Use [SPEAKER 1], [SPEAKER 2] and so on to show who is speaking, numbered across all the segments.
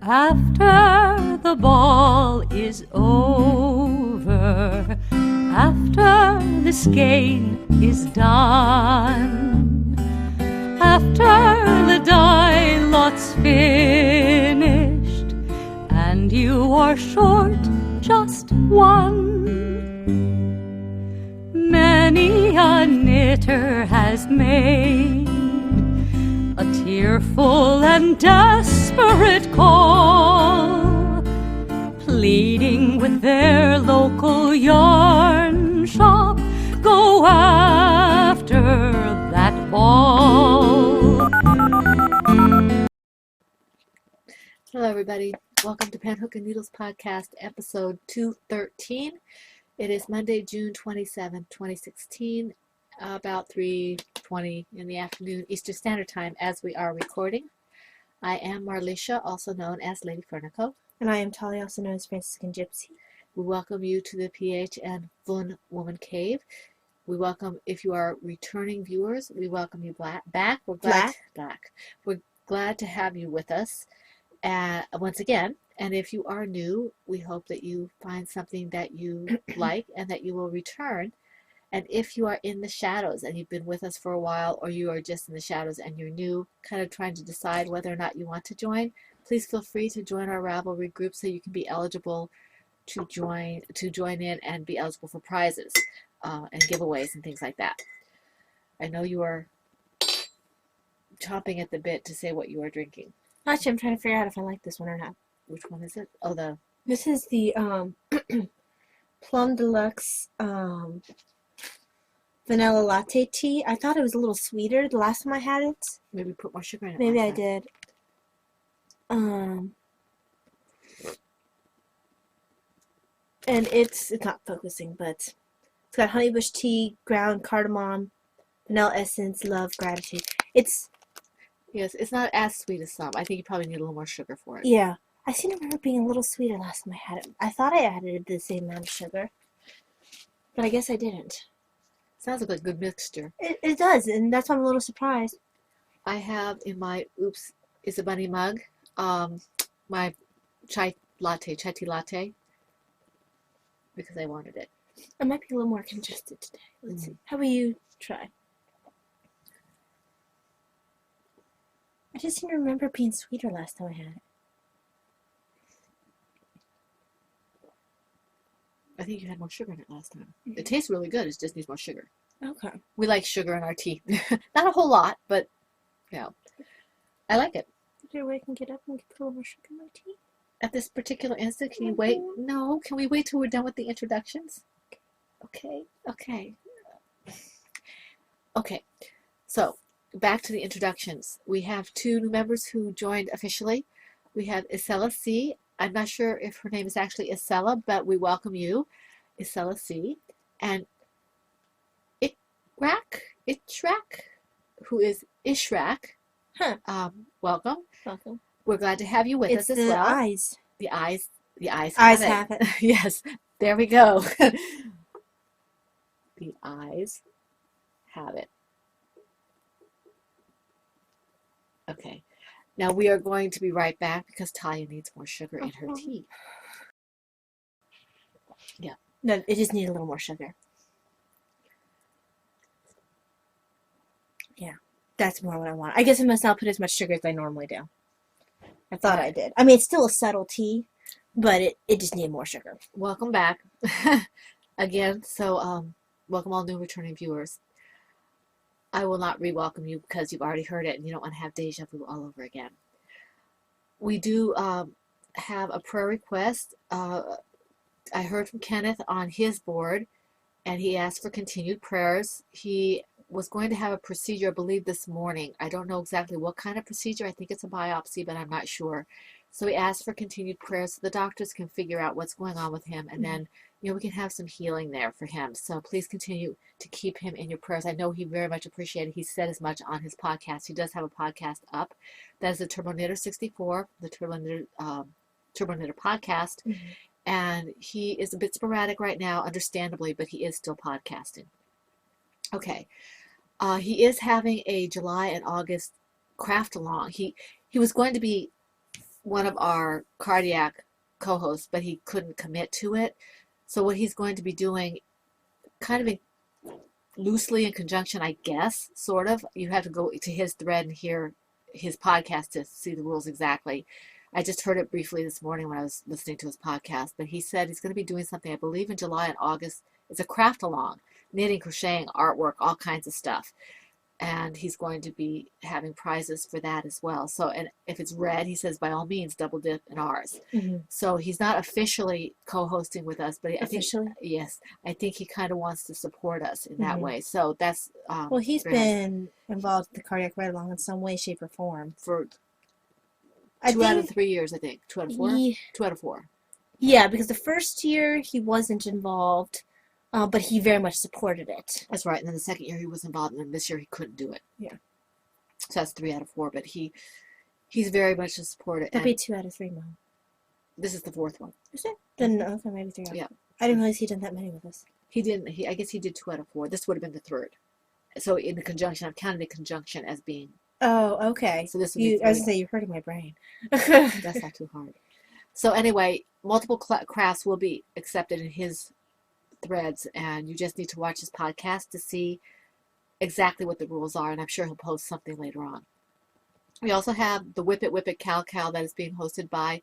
[SPEAKER 1] After the ball is over, after this game is done, after the die lot's finished, and you are short just one, many a knitter has made a tearful and desperate call, pleading with their local yarn shop, go after that ball.
[SPEAKER 2] Hello everybody, welcome to Pen Hook and Needles Podcast, episode 213. It is Monday, June 27, 2016, about 3:20 in the afternoon Eastern Standard Time as we are recording. I am Marlisha, also known as Lady Fernico.
[SPEAKER 3] And I am Talia, also known as Franciscan Gypsy.
[SPEAKER 2] We welcome you to the PH and Fun Woman Cave. We welcome, if you are returning viewers, we welcome you back. We're glad to have you with us once again. And if you are new, we hope that you find something that you like and that you will return. And if you are in the shadows and you've been with us for a while, or you are just in the shadows and you're new, kind of trying to decide whether or not you want to join, please feel free to join our Ravelry group so you can be eligible to join in and be eligible for prizes and giveaways and things like that. I know you are chomping at the bit to say what you are drinking.
[SPEAKER 3] Actually, I'm trying to figure out if I like this one or not.
[SPEAKER 2] Which one is it? Oh,
[SPEAKER 3] This is the Plum Deluxe vanilla latte tea. I thought it was a little sweeter the last time I had it.
[SPEAKER 2] Maybe put more sugar in it.
[SPEAKER 3] Maybe I did. And it's not focusing, but it's got honeybush tea, ground cardamom, vanilla essence, love, gratitude. Yes,
[SPEAKER 2] it's not as sweet as some. I think you probably need a little more sugar for it.
[SPEAKER 3] Yeah. I seem to remember being a little sweeter last time I had it. I thought I added the same amount of sugar, but I guess I didn't.
[SPEAKER 2] Sounds like a good mixture.
[SPEAKER 3] It does, and that's why I'm a little surprised.
[SPEAKER 2] I have in my Oops Is a Bunny mug my chai tea latte, because I wanted it.
[SPEAKER 3] I might be a little more congested today. Let's see. How about you try? I just seem to remember being sweeter last time I had it.
[SPEAKER 2] I think you had more sugar in it last time. It tastes really good. It just needs more sugar.
[SPEAKER 3] Okay.
[SPEAKER 2] We like sugar in our tea. Not a whole lot, but I like it.
[SPEAKER 3] Is there a way I can get up and put a little more sugar in my tea?
[SPEAKER 2] At this particular instant, can you wait? No. Can we wait till we're done with the introductions? Okay. So, back to the introductions. We have two new members who joined officially. We have Isela C. I'm not sure if her name is actually Isela, but we welcome you, Isela C. And Itrak, who is Ishrak. Welcome.
[SPEAKER 3] Welcome.
[SPEAKER 2] We're glad to have you with us as well. The eyes have it. Yes, there we go. The eyes have it. Okay. Now we are going to be right back because Talia needs more sugar in her tea. Yeah.
[SPEAKER 3] No, it just needs a little more sugar. Yeah, that's more what I want. I guess I must not put as much sugar as I normally do. I thought I did. I mean, it's still a subtle tea, but it just needed more sugar.
[SPEAKER 2] Welcome back. Again, so welcome all new returning viewers. I will not re-welcome you because you've already heard it and you don't want to have deja vu all over again. We do have a prayer request. I heard from Kenneth on his board, and he asked for continued prayers. He was going to have a procedure, I believe, this morning. I don't know exactly what kind of procedure. I think it's a biopsy, but I'm not sure. So he asked for continued prayers so the doctors can figure out what's going on with him, and then we can have some healing there for him. So please continue to keep him in your prayers. I know he very much appreciated. He said as much on his podcast. He does have a podcast up. That is the Turbo Knitter 64, the Turbo Knitter podcast. And he is a bit sporadic right now, understandably, but he is still podcasting. Okay. He is having a July and August craft along. He was going to be one of our cardiac co-hosts, but he couldn't commit to it. So what he's going to be doing, kind of loosely in conjunction, I guess, sort of. You have to go to his thread and hear his podcast to see the rules exactly. I just heard it briefly this morning when I was listening to his podcast, but he said he's going to be doing something, I believe, in July and August. It's a craft along, knitting, crocheting, artwork, all kinds of stuff. And he's going to be having prizes for that as well. So, and if it's red, he says, by all means, double dip in ours.
[SPEAKER 3] Mm-hmm.
[SPEAKER 2] So he's not officially co-hosting with us, but
[SPEAKER 3] Officially?
[SPEAKER 2] Yes, I think he kind of wants to support us in that
[SPEAKER 3] Mhm.
[SPEAKER 2] way. So that's
[SPEAKER 3] Well, he's
[SPEAKER 2] very nice.
[SPEAKER 3] been involved with the cardiac ride along in some way, shape, or form.
[SPEAKER 2] For
[SPEAKER 3] I
[SPEAKER 2] 2 out of
[SPEAKER 3] think
[SPEAKER 2] 3 years, I think. 2 out of 4?
[SPEAKER 3] he,
[SPEAKER 2] 2 out of 4.
[SPEAKER 3] yeah, because the first year he wasn't involved, but he very much supported it.
[SPEAKER 2] That's right. And then the second year he was involved, and then this year he couldn't do it.
[SPEAKER 3] Yeah.
[SPEAKER 2] So that's 3 out of 4. But he's very much a supporter.
[SPEAKER 3] That'd be 2 out of 3, Mom.
[SPEAKER 2] This is the 4th one.
[SPEAKER 3] Is it? Then okay, maybe 3 out.
[SPEAKER 2] Yeah.
[SPEAKER 3] I didn't realize he'd done that many with us.
[SPEAKER 2] He didn't. I guess he did 2 out of 4. This would have been the 3rd. So in the conjunction, I've counted the conjunction as being.
[SPEAKER 3] Oh, okay.
[SPEAKER 2] So this would be.
[SPEAKER 3] I was gonna say you're hurting my brain.
[SPEAKER 2] That's not too hard. So anyway, multiple crafts will be accepted in his threads, and you just need to watch his podcast to see exactly what the rules are, and I'm sure he'll post something later on. We also have the Whip It Cal that is being hosted by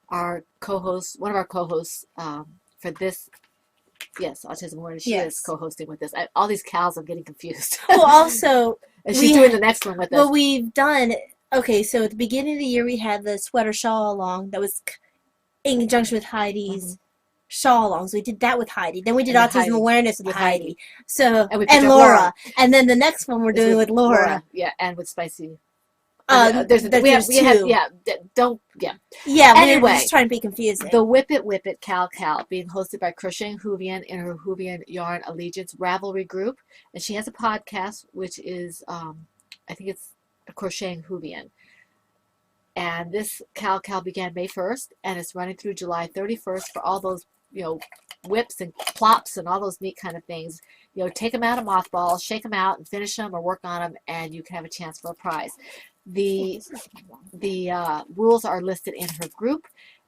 [SPEAKER 2] our co-host, one of our co-hosts for this. Yes, Autism Awareness. She is co-hosting with this. All these Cals, I'm getting confused.
[SPEAKER 3] Well, also,
[SPEAKER 2] and she's doing the next one with us.
[SPEAKER 3] Well, we've done. Okay, so at the beginning of the year, we had the sweater shawl along that was in conjunction with Heidi's shawl along. So we did that with Heidi. Then we did
[SPEAKER 2] And
[SPEAKER 3] Autism
[SPEAKER 2] Heidi.
[SPEAKER 3] Awareness with Heidi. So
[SPEAKER 2] And we
[SPEAKER 3] and
[SPEAKER 2] picked up
[SPEAKER 3] Laura.
[SPEAKER 2] Laura.
[SPEAKER 3] And then the next one we're doing with Laura.
[SPEAKER 2] Yeah, and with Spicy.
[SPEAKER 3] There's two. Yeah,
[SPEAKER 2] Anyway,
[SPEAKER 3] we're just trying to be confusing.
[SPEAKER 2] The Whip It Cal being hosted by Crocheting Hoovian in her Hoovian Yarn Allegiance Ravelry group, and she has a podcast which is I think it's Crocheting Hoovian, and this Cal began May 1st and it's running through July 31st for all those whips and plops and all those neat kind of things. Take them out of mothballs, shake them out, and finish them or work on them, and you can have a chance for a prize. The rules are listed in her group,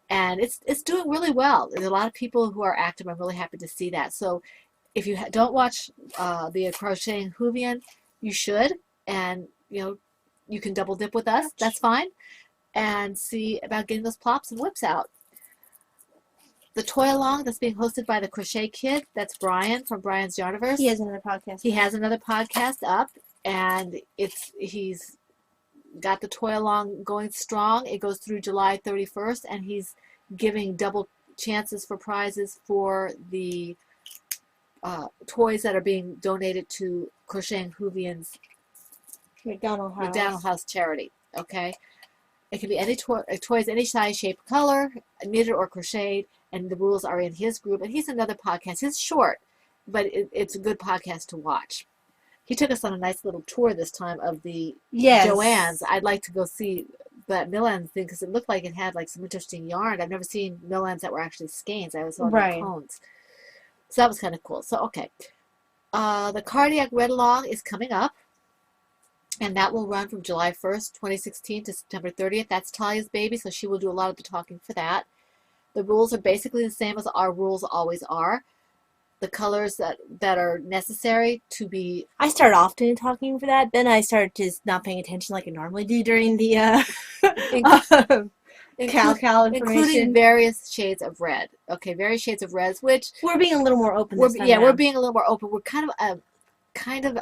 [SPEAKER 2] and it's doing really well. There's a lot of people who are active. I'm really happy to see that. So if you don't watch the Crocheting Hoovian, you should, and you can double dip with us. That's fine, and see about getting those plops and whips out. The Toy Along that's being hosted by the Crochet Kid, that's Brian from Brian's Yarniverse.
[SPEAKER 3] He has another podcast.
[SPEAKER 2] He has another podcast up, and he's got the Toy Along going strong. It goes through July 31st, and he's giving double chances for prizes for the toys that are being donated to Crocheting Hoovian's McDonald House charity. Okay, it can be any toys, any size, shape, color, knitted or crocheted, and the rules are in his group. And he's another podcast. It's short, but it's a good podcast to watch. He took us on a nice little tour this time of the Joann's. I'd like to go see that Milan thing because it looked like it had like some interesting yarn. I've never seen Milans that were actually skeins. I was on the cones. So that was kind of cool. So, okay. The Cardiac Read Along is coming up, and that will run from July 1st, 2016 to September 30th. That's Talia's baby, so she will do a lot of the talking for that. The rules are basically the same as our rules always are. The colors that are necessary to be...
[SPEAKER 3] I started often talking for that. Then I started just not paying attention like I normally do during the Cal information.
[SPEAKER 2] Including various shades of red. Okay, various shades of reds, which...
[SPEAKER 3] We're being a little more open this time now.
[SPEAKER 2] We're being a little more open. We're kind of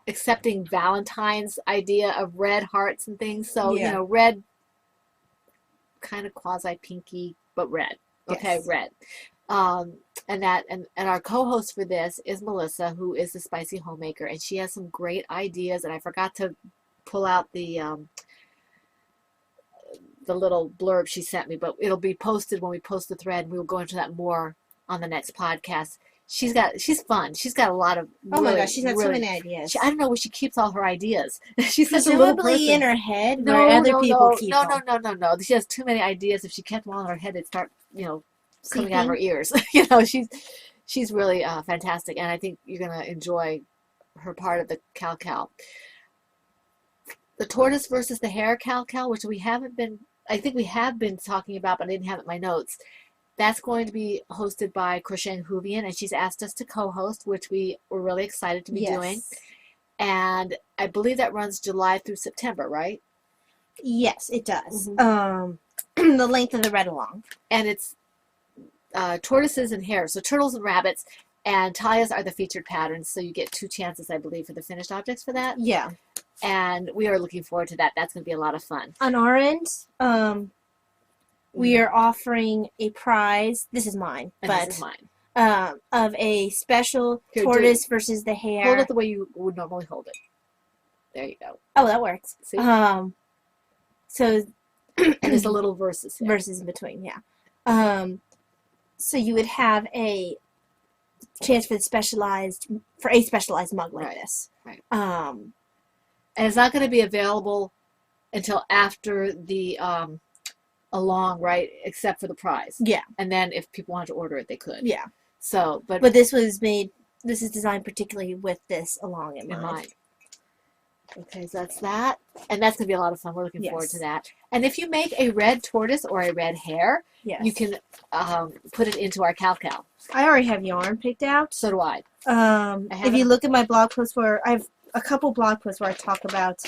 [SPEAKER 2] accepting Valentine's idea of red hearts and things. So, red, kind of quasi-pinky, but red. Okay, yes. Red. And our co-host for this is Melissa, who is the Spicy Homemaker, and she has some great ideas, and I forgot to pull out the little blurb she sent me, but it'll be posted when we post the thread, and we will go into that more on the next podcast. She's fun. She's got a lot of
[SPEAKER 3] my gosh, she's got so many ideas.
[SPEAKER 2] I don't know where she keeps all her ideas. She's such
[SPEAKER 3] a little person. In her head where other people keep them.
[SPEAKER 2] No. She has too many ideas. If she kept them all in her head, they'd start, coming out of her ears. She's really fantastic, and I think you're gonna enjoy her part of the cal. The tortoise versus the hare cal, which we haven't been, I think we have been talking about, but I didn't have it in my notes. That's going to be hosted by Crocheting Hoovian, and she's asked us to co-host, which we were really excited to be doing. And I believe that runs July through September, right?
[SPEAKER 3] Yes, it does.
[SPEAKER 2] Mm-hmm.
[SPEAKER 3] The length of the read along.
[SPEAKER 2] And it's tortoises and hares, so turtles and rabbits, and Talia's are the featured patterns, so you get 2 chances, I believe, for the finished objects for that.
[SPEAKER 3] Yeah.
[SPEAKER 2] And we are looking forward to that. That's going to be a lot of fun.
[SPEAKER 3] On our end, we are offering a prize. This is mine,
[SPEAKER 2] And
[SPEAKER 3] but
[SPEAKER 2] this is mine.
[SPEAKER 3] of a special
[SPEAKER 2] Here,
[SPEAKER 3] tortoise versus the hare.
[SPEAKER 2] Hold it the way you would normally hold it. There you go.
[SPEAKER 3] Oh, that works.
[SPEAKER 2] See?
[SPEAKER 3] So
[SPEAKER 2] And there's a little versus here.
[SPEAKER 3] verses in between, yeah. So you would have a chance for a specialized mug like
[SPEAKER 2] Right,
[SPEAKER 3] this.
[SPEAKER 2] right.
[SPEAKER 3] And
[SPEAKER 2] And it's not going to be available until after the along, right? Except for the prize.
[SPEAKER 3] yeah,
[SPEAKER 2] And then if people wanted to order it, they could.
[SPEAKER 3] yeah.
[SPEAKER 2] So, but
[SPEAKER 3] This is designed particularly with this along in
[SPEAKER 2] in
[SPEAKER 3] mind.
[SPEAKER 2] mind. Okay, so that's that. And that's going to be a lot of fun. We're looking forward
[SPEAKER 3] Yes.
[SPEAKER 2] to that. And if you make a red tortoise or a red hare,
[SPEAKER 3] Yes.
[SPEAKER 2] you can put it into our cal.
[SPEAKER 3] I already have yarn picked out.
[SPEAKER 2] So do I.
[SPEAKER 3] If you look at my blog post where I have a couple blog posts where I talk about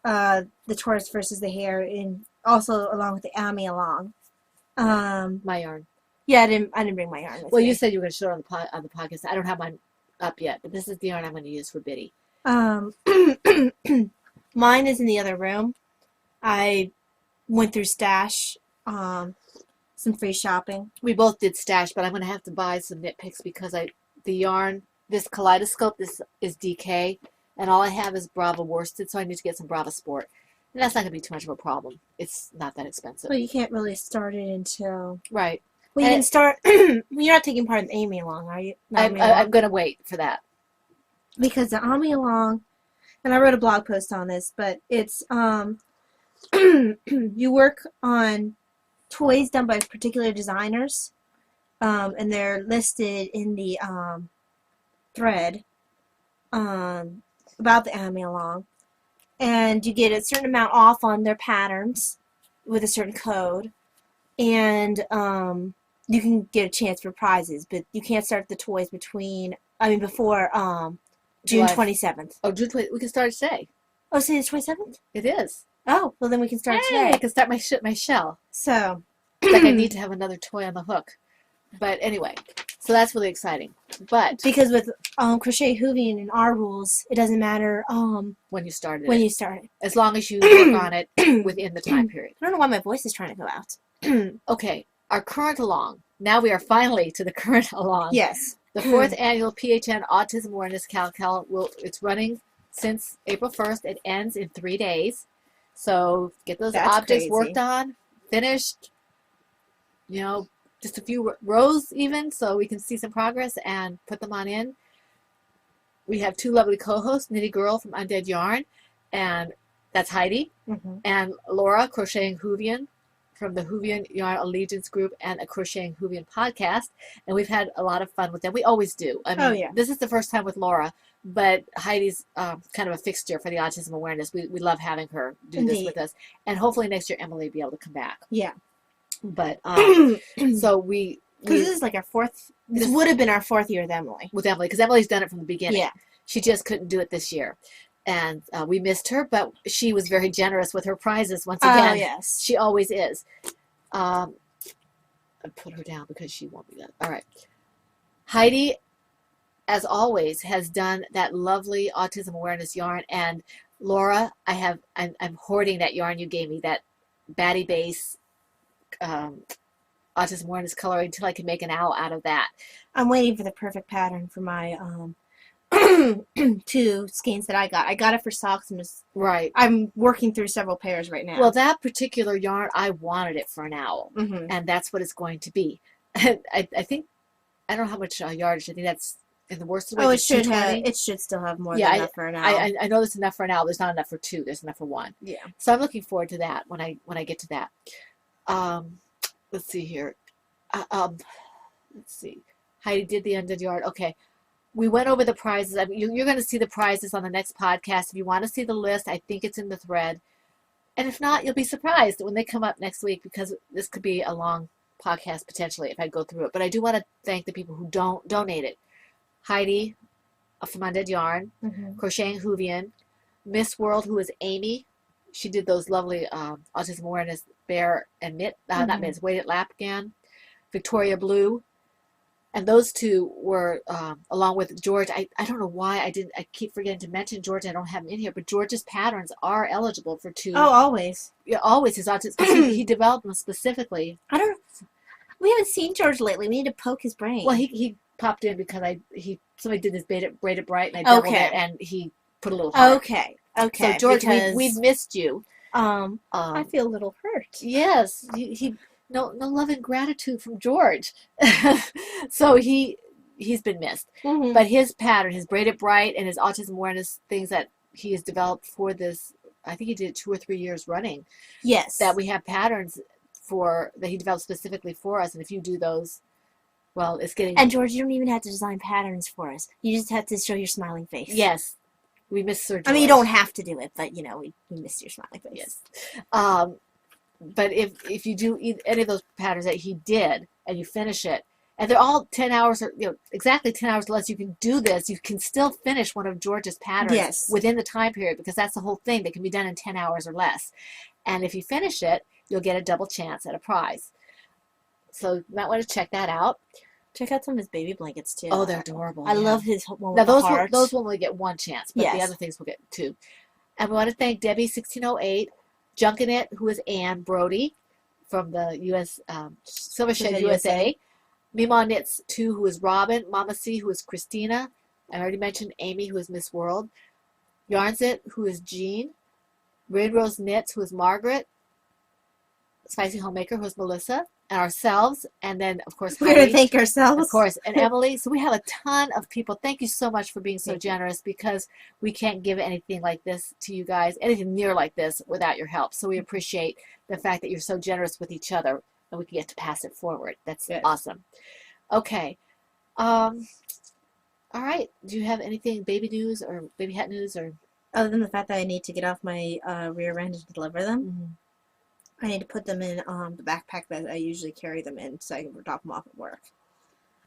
[SPEAKER 3] the tortoise versus the hare, and also along with the Ami along.
[SPEAKER 2] My yarn.
[SPEAKER 3] Yeah, I didn't bring my yarn with
[SPEAKER 2] Well,
[SPEAKER 3] me.
[SPEAKER 2] you said you were going to show it on the podcast. I don't have mine up yet, but this is the yarn I'm going to use for Biddy.
[SPEAKER 3] Mine is in the other room. I went through Stash, some free shopping.
[SPEAKER 2] We both did Stash, but I'm going to have to buy some knit picks because the yarn, this kaleidoscope, this is DK, and all I have is Brava worsted, so I need to get some Brava Sport. And that's not going to be too much of a problem. It's not that expensive.
[SPEAKER 3] Well, you can't really start it until...
[SPEAKER 2] Right.
[SPEAKER 3] Well, you
[SPEAKER 2] And
[SPEAKER 3] can start... You're not taking part in the Ami along, are you? The Ami along?
[SPEAKER 2] I'm going to wait for that.
[SPEAKER 3] Because the Ami along, and I wrote a blog post on this, but it's you work on toys done by particular designers, and they're listed in the thread about the Ami along, and you get a certain amount off on their patterns with a certain code, and you can get a chance for prizes, but you can't start the toys before June
[SPEAKER 2] July.
[SPEAKER 3] 27th.
[SPEAKER 2] Oh, June 20th. We can start today.
[SPEAKER 3] Oh, say it's 27th?
[SPEAKER 2] It is.
[SPEAKER 3] Oh, well then we can start
[SPEAKER 2] Hey, I
[SPEAKER 3] today.
[SPEAKER 2] can start my shell.
[SPEAKER 3] So,
[SPEAKER 2] It's like I need to have another toy on the hook. But anyway, so that's really exciting. But
[SPEAKER 3] because with Crochet Hoovian and our rules, it doesn't matter
[SPEAKER 2] when you started
[SPEAKER 3] when
[SPEAKER 2] it,
[SPEAKER 3] you start it.
[SPEAKER 2] as long as you work on it within the time period.
[SPEAKER 3] I don't know why my voice is trying to go out.
[SPEAKER 2] Okay, our current along. Now we are finally to the current along.
[SPEAKER 3] Yes.
[SPEAKER 2] The 4th annual PHN Autism Awareness Cal it's running since April 1st. It ends in 3 days. So get those
[SPEAKER 3] That's
[SPEAKER 2] objects
[SPEAKER 3] crazy.
[SPEAKER 2] worked on, finished, just a few rows even, so we can see some progress and put them on in. We have 2 lovely co-hosts, Nitty Girl from Undead Yarn, and that's Heidi,
[SPEAKER 3] Mm-hmm.
[SPEAKER 2] and Laura, Crocheting Hoovian, from the Hoovian Yarn Allegiance Group and a Crocheting Hoovian podcast, and we've had a lot of fun with them. We always do. I mean,
[SPEAKER 3] Oh, yeah.
[SPEAKER 2] This is the first time with Laura, but Heidi's kind of a fixture for the Autism Awareness. We love having her do this
[SPEAKER 3] Indeed.
[SPEAKER 2] with us, and hopefully next year Emily will be able to come back.
[SPEAKER 3] Yeah.
[SPEAKER 2] But
[SPEAKER 3] Because
[SPEAKER 2] so we
[SPEAKER 3] this is like our fourth. This would have been our 4th year with Emily.
[SPEAKER 2] with Emily, because Emily's done it from the beginning.
[SPEAKER 3] Yeah.
[SPEAKER 2] She just couldn't do it this year, and we missed her, but she was very generous with her prizes once again.
[SPEAKER 3] Oh yes.
[SPEAKER 2] She always is. I put her down because she won't be that. All right. Heidi, as always, has done that lovely Autism Awareness yarn. And Laura, I'm hoarding that yarn you gave me, that Batty Base Autism Awareness coloring, until I can make an owl out of that.
[SPEAKER 3] I'm waiting for the perfect pattern for my 2 skeins that I got. I got it for socks, and
[SPEAKER 2] Right.
[SPEAKER 3] I'm working through several pairs right now.
[SPEAKER 2] Well, that particular yarn, I wanted it for an owl.
[SPEAKER 3] Mm-hmm.
[SPEAKER 2] And that's what it's going to be. I think, I don't know how much yardage. I think that's in the worst way.
[SPEAKER 3] Oh,
[SPEAKER 2] it's 220.
[SPEAKER 3] it should still have more
[SPEAKER 2] Yeah,
[SPEAKER 3] than enough for an hour.
[SPEAKER 2] I know there's enough for an owl. There's not enough for 2. There's enough for 1.
[SPEAKER 3] Yeah.
[SPEAKER 2] So I'm looking forward to that when I get to that. Let's see here. Let's see. Heidi did the Undead Yard. Okay. we went over the prizes. I mean, you're going to see the prizes on the next podcast. If you want to see the list, I think it's in the thread. And if not, you'll be surprised when they come up next week, because this could be a long podcast potentially if I go through it. But I do want to thank the people who don't donate it. Heidi from Undead Yarn, Crocheting Hoovian, Miss World, who is Amy. She did those lovely Autism Awareness bear and knit, not knits, weighted lap again. Victoria Blue. And those two were, along with George, I don't know why I keep forgetting to mention George. I don't have him in here, but George's patterns are eligible for 2.
[SPEAKER 3] Oh, always.
[SPEAKER 2] Yeah, always his autism, because he developed them specifically.
[SPEAKER 3] We haven't seen George lately. We need to poke his brain.
[SPEAKER 2] Well, he popped in because somebody did this braided bright, and I doubled it, and he put a little heart.
[SPEAKER 3] Okay.
[SPEAKER 2] So George, we've missed you.
[SPEAKER 3] I feel a little hurt.
[SPEAKER 2] Yes, no love and gratitude from George. So he's been missed. But his pattern, his braided bright, and his autism awareness things that he has developed for this, I think he did 2 or 3 years running.
[SPEAKER 3] Yes.
[SPEAKER 2] That we have patterns for that he developed specifically for us, and if you do those, well, it's getting.
[SPEAKER 3] And George, you don't even have to design patterns for us. You just have to show your smiling face.
[SPEAKER 2] Yes, we miss Sir George.
[SPEAKER 3] I mean, you don't have to do it, but we miss your smiling face.
[SPEAKER 2] Yes. But if you do any of those patterns that he did and you finish it, and they're all 10 hours or exactly 10 hours less, you can do this. You can still finish one of George's patterns within the time period, because that's the whole thing. They can be done in 10 hours or less. And if you finish it, you'll get a double chance at a prize. So you might want to check that out.
[SPEAKER 3] Check out some of his baby blankets too.
[SPEAKER 2] Oh, they're adorable.
[SPEAKER 3] I love his one
[SPEAKER 2] now
[SPEAKER 3] with the hearts.
[SPEAKER 2] those will only get 1 chance, but the other things will get 2. And we want to thank Debbie 1608, Junkinet, who is Ann Brody from the U.S. Silver Shed USA. Mima Knits 2, who is Robin. Mama C, who is Christina. I already mentioned Amy, who is Miss World. Yarnsit, who is Jean. Rainrose Knits, who is Margaret. Spicy Homemaker, who is Melissa. And ourselves. And then, of course,
[SPEAKER 3] we're going to thank ourselves.
[SPEAKER 2] Of course. And Emily. So we have a ton of people. Thank you so much for being so generous, because we can't give anything like this to you guys, anything near like this, without your help. So we appreciate the fact that you're so generous with each other, and we can get to pass it forward. That's awesome. Okay. All right. Do you have anything, baby news or baby hat news, or
[SPEAKER 3] other than the fact that I need to get off my rear end and deliver them? I need to put them in the backpack that I usually carry them in, so I can drop them off at work.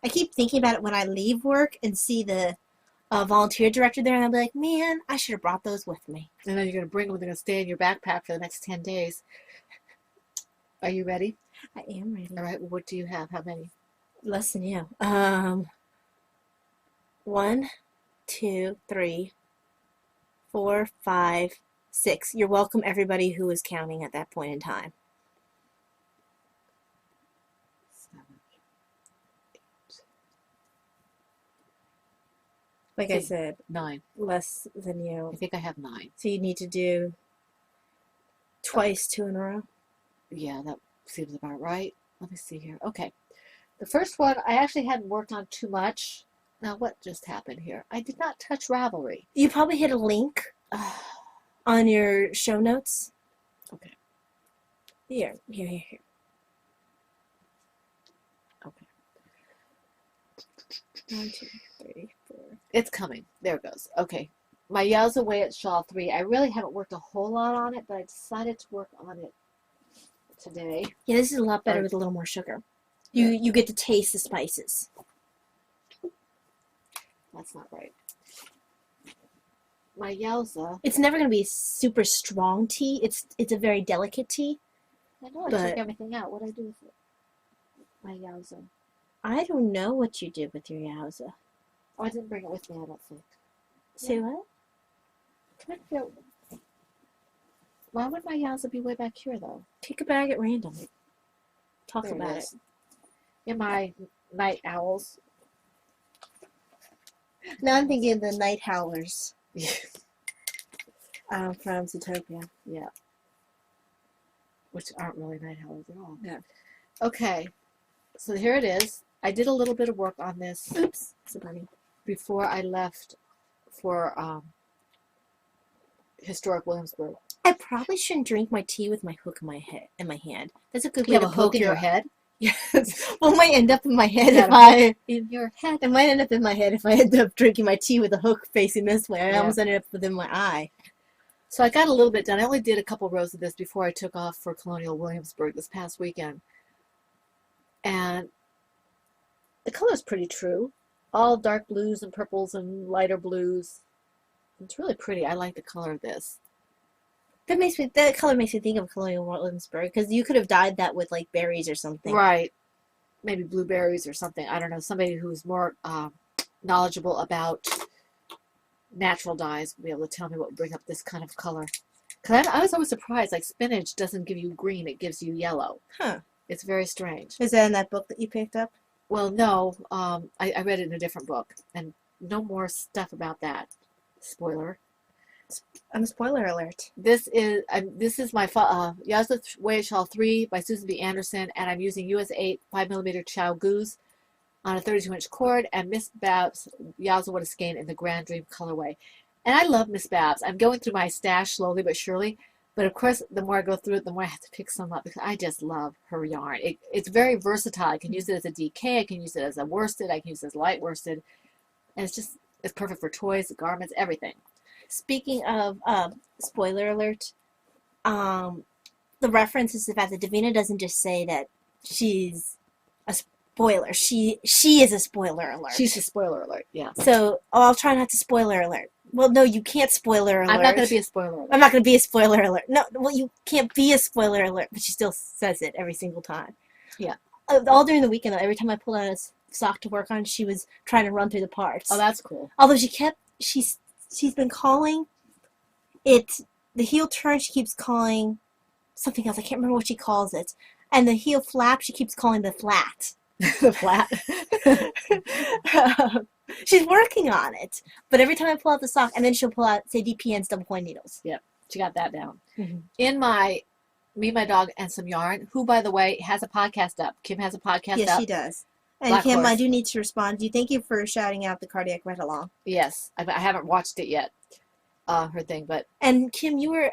[SPEAKER 3] I keep thinking about it when I leave work and see the volunteer director there, and I'll be like, man, I should have brought those with me.
[SPEAKER 2] And then you're going to bring them. They're going to stay in your backpack for the next 10 days. Are you ready?
[SPEAKER 3] I am ready.
[SPEAKER 2] All right. Well, what do you have? How many?
[SPEAKER 3] Less than you. 1, 2, 3, 4, 5, 6. You're welcome, everybody who was counting at that point in time.
[SPEAKER 2] 7, 8.
[SPEAKER 3] Like I said,
[SPEAKER 2] 9.
[SPEAKER 3] less than you.
[SPEAKER 2] I think I have 9.
[SPEAKER 3] So you need to do twice 2 in a row.
[SPEAKER 2] Yeah, that seems about right. Let me see here. Okay. The first one I actually hadn't worked on too much. Now, what just happened here? I did not touch Ravelry.
[SPEAKER 3] You probably hit a link on your show notes.
[SPEAKER 2] Okay.
[SPEAKER 3] Here.
[SPEAKER 2] Okay.
[SPEAKER 3] 1, 2, 3, 4.
[SPEAKER 2] It's coming. There it goes. Okay. My Yowza Way at Shawl 3. I really haven't worked a whole lot on it, but I decided to work on it today.
[SPEAKER 3] Yeah, this is a lot better with a little more sugar. You get to taste the spices.
[SPEAKER 2] That's not right. My Yowza.
[SPEAKER 3] It's never going to be super strong tea. It's a very delicate tea.
[SPEAKER 2] I know. I took everything out. What did I do with it? My Yowza.
[SPEAKER 3] I don't know what you did with your Yowza.
[SPEAKER 2] Oh, I didn't bring it with me, I don't think.
[SPEAKER 3] Say what?
[SPEAKER 2] Why would my Yowza be way back here, though?
[SPEAKER 3] Pick a bag at random. Talk
[SPEAKER 2] There
[SPEAKER 3] about
[SPEAKER 2] it. In my night owls.
[SPEAKER 3] Now I'm thinking of the night howlers
[SPEAKER 2] Yeah.
[SPEAKER 3] from Zootopia.
[SPEAKER 2] Yeah. Which aren't really night owls at all.
[SPEAKER 3] Yeah.
[SPEAKER 2] Okay. So here it is. I did a little bit of work on this.
[SPEAKER 3] Oops. It's a bunny.
[SPEAKER 2] Before I left for historic Williamsburg.
[SPEAKER 3] I probably shouldn't drink my tea with my hook in my hand. That's a good
[SPEAKER 2] You
[SPEAKER 3] way
[SPEAKER 2] have
[SPEAKER 3] to
[SPEAKER 2] a hook
[SPEAKER 3] poke
[SPEAKER 2] in your head?
[SPEAKER 3] Yes. Well, it might end up in my head
[SPEAKER 2] Yeah,
[SPEAKER 3] if I.
[SPEAKER 2] in your head.
[SPEAKER 3] It might end up in my head if I end up drinking my tea with a hook facing this way. I
[SPEAKER 2] Yeah.
[SPEAKER 3] almost ended up within my eye.
[SPEAKER 2] So I got a little bit done. I only did a couple rows of this before I took off for Colonial Williamsburg this past weekend. And the color's pretty true. All dark blues and purples and lighter blues. It's really pretty. I like the color of this.
[SPEAKER 3] That color makes me think of Colonial Williamsburg because you could have dyed that with like berries or something.
[SPEAKER 2] Right. Maybe blueberries or something. I don't know. Somebody who's more knowledgeable about natural dyes will be able to tell me what would bring up this kind of color. Because I was always surprised. Like spinach doesn't give you green. It gives you yellow.
[SPEAKER 3] Huh.
[SPEAKER 2] It's very strange.
[SPEAKER 3] Is that in that book that you picked up?
[SPEAKER 2] Well, no. I read it in a different book. And no more stuff about that. Spoiler.
[SPEAKER 3] I'm a spoiler alert.
[SPEAKER 2] This is my Yazda Way Shawl 3 by Susan B. Anderson, and I'm using US 8 5mm Chow Goose on a 32-inch cord, and Miss Babs Yazda What a Skein in the Grand Dream colorway. And I love Miss Babs. I'm going through my stash slowly but surely, but of course, the more I go through it, the more I have to pick some up because I just love her yarn. It's very versatile. I can use it as a DK, I can use it as a worsted, I can use it as light worsted, and it's perfect for toys, garments, everything.
[SPEAKER 3] Speaking of spoiler alert, the reference is the fact that Davina doesn't just say that she's a spoiler. She is a spoiler alert.
[SPEAKER 2] She's a spoiler alert, yeah.
[SPEAKER 3] So I'll try not to spoiler alert. Well, no, you can't spoiler alert.
[SPEAKER 2] I'm not going to be a spoiler alert.
[SPEAKER 3] I'm not going to be a spoiler alert. No, well, you can't be a spoiler alert, but she still says it every single time.
[SPEAKER 2] Yeah.
[SPEAKER 3] All during the weekend, though, every time I pulled out a sock to work on, she was trying to run through the parts.
[SPEAKER 2] Oh, that's cool.
[SPEAKER 3] Although she's been calling it the heel turn. She keeps calling something else. I can't remember what she calls it. And the heel flap, she keeps calling the flat.
[SPEAKER 2] The flat.
[SPEAKER 3] She's working on it. But every time I pull out the sock, and then she'll pull out, say, DPN's double point needles.
[SPEAKER 2] Yep, she got that down.
[SPEAKER 3] Mm-hmm.
[SPEAKER 2] In my Me, My Dog, and Some Yarn, who, by the way, has a podcast up. Kim has a podcast up.
[SPEAKER 3] Yes, she does. And
[SPEAKER 2] Black
[SPEAKER 3] Kim,
[SPEAKER 2] Horse.
[SPEAKER 3] I do need to respond. Do you thank you for shouting out the cardiac ride along?
[SPEAKER 2] Yes, I haven't watched it yet, her thing, but...
[SPEAKER 3] And Kim, you were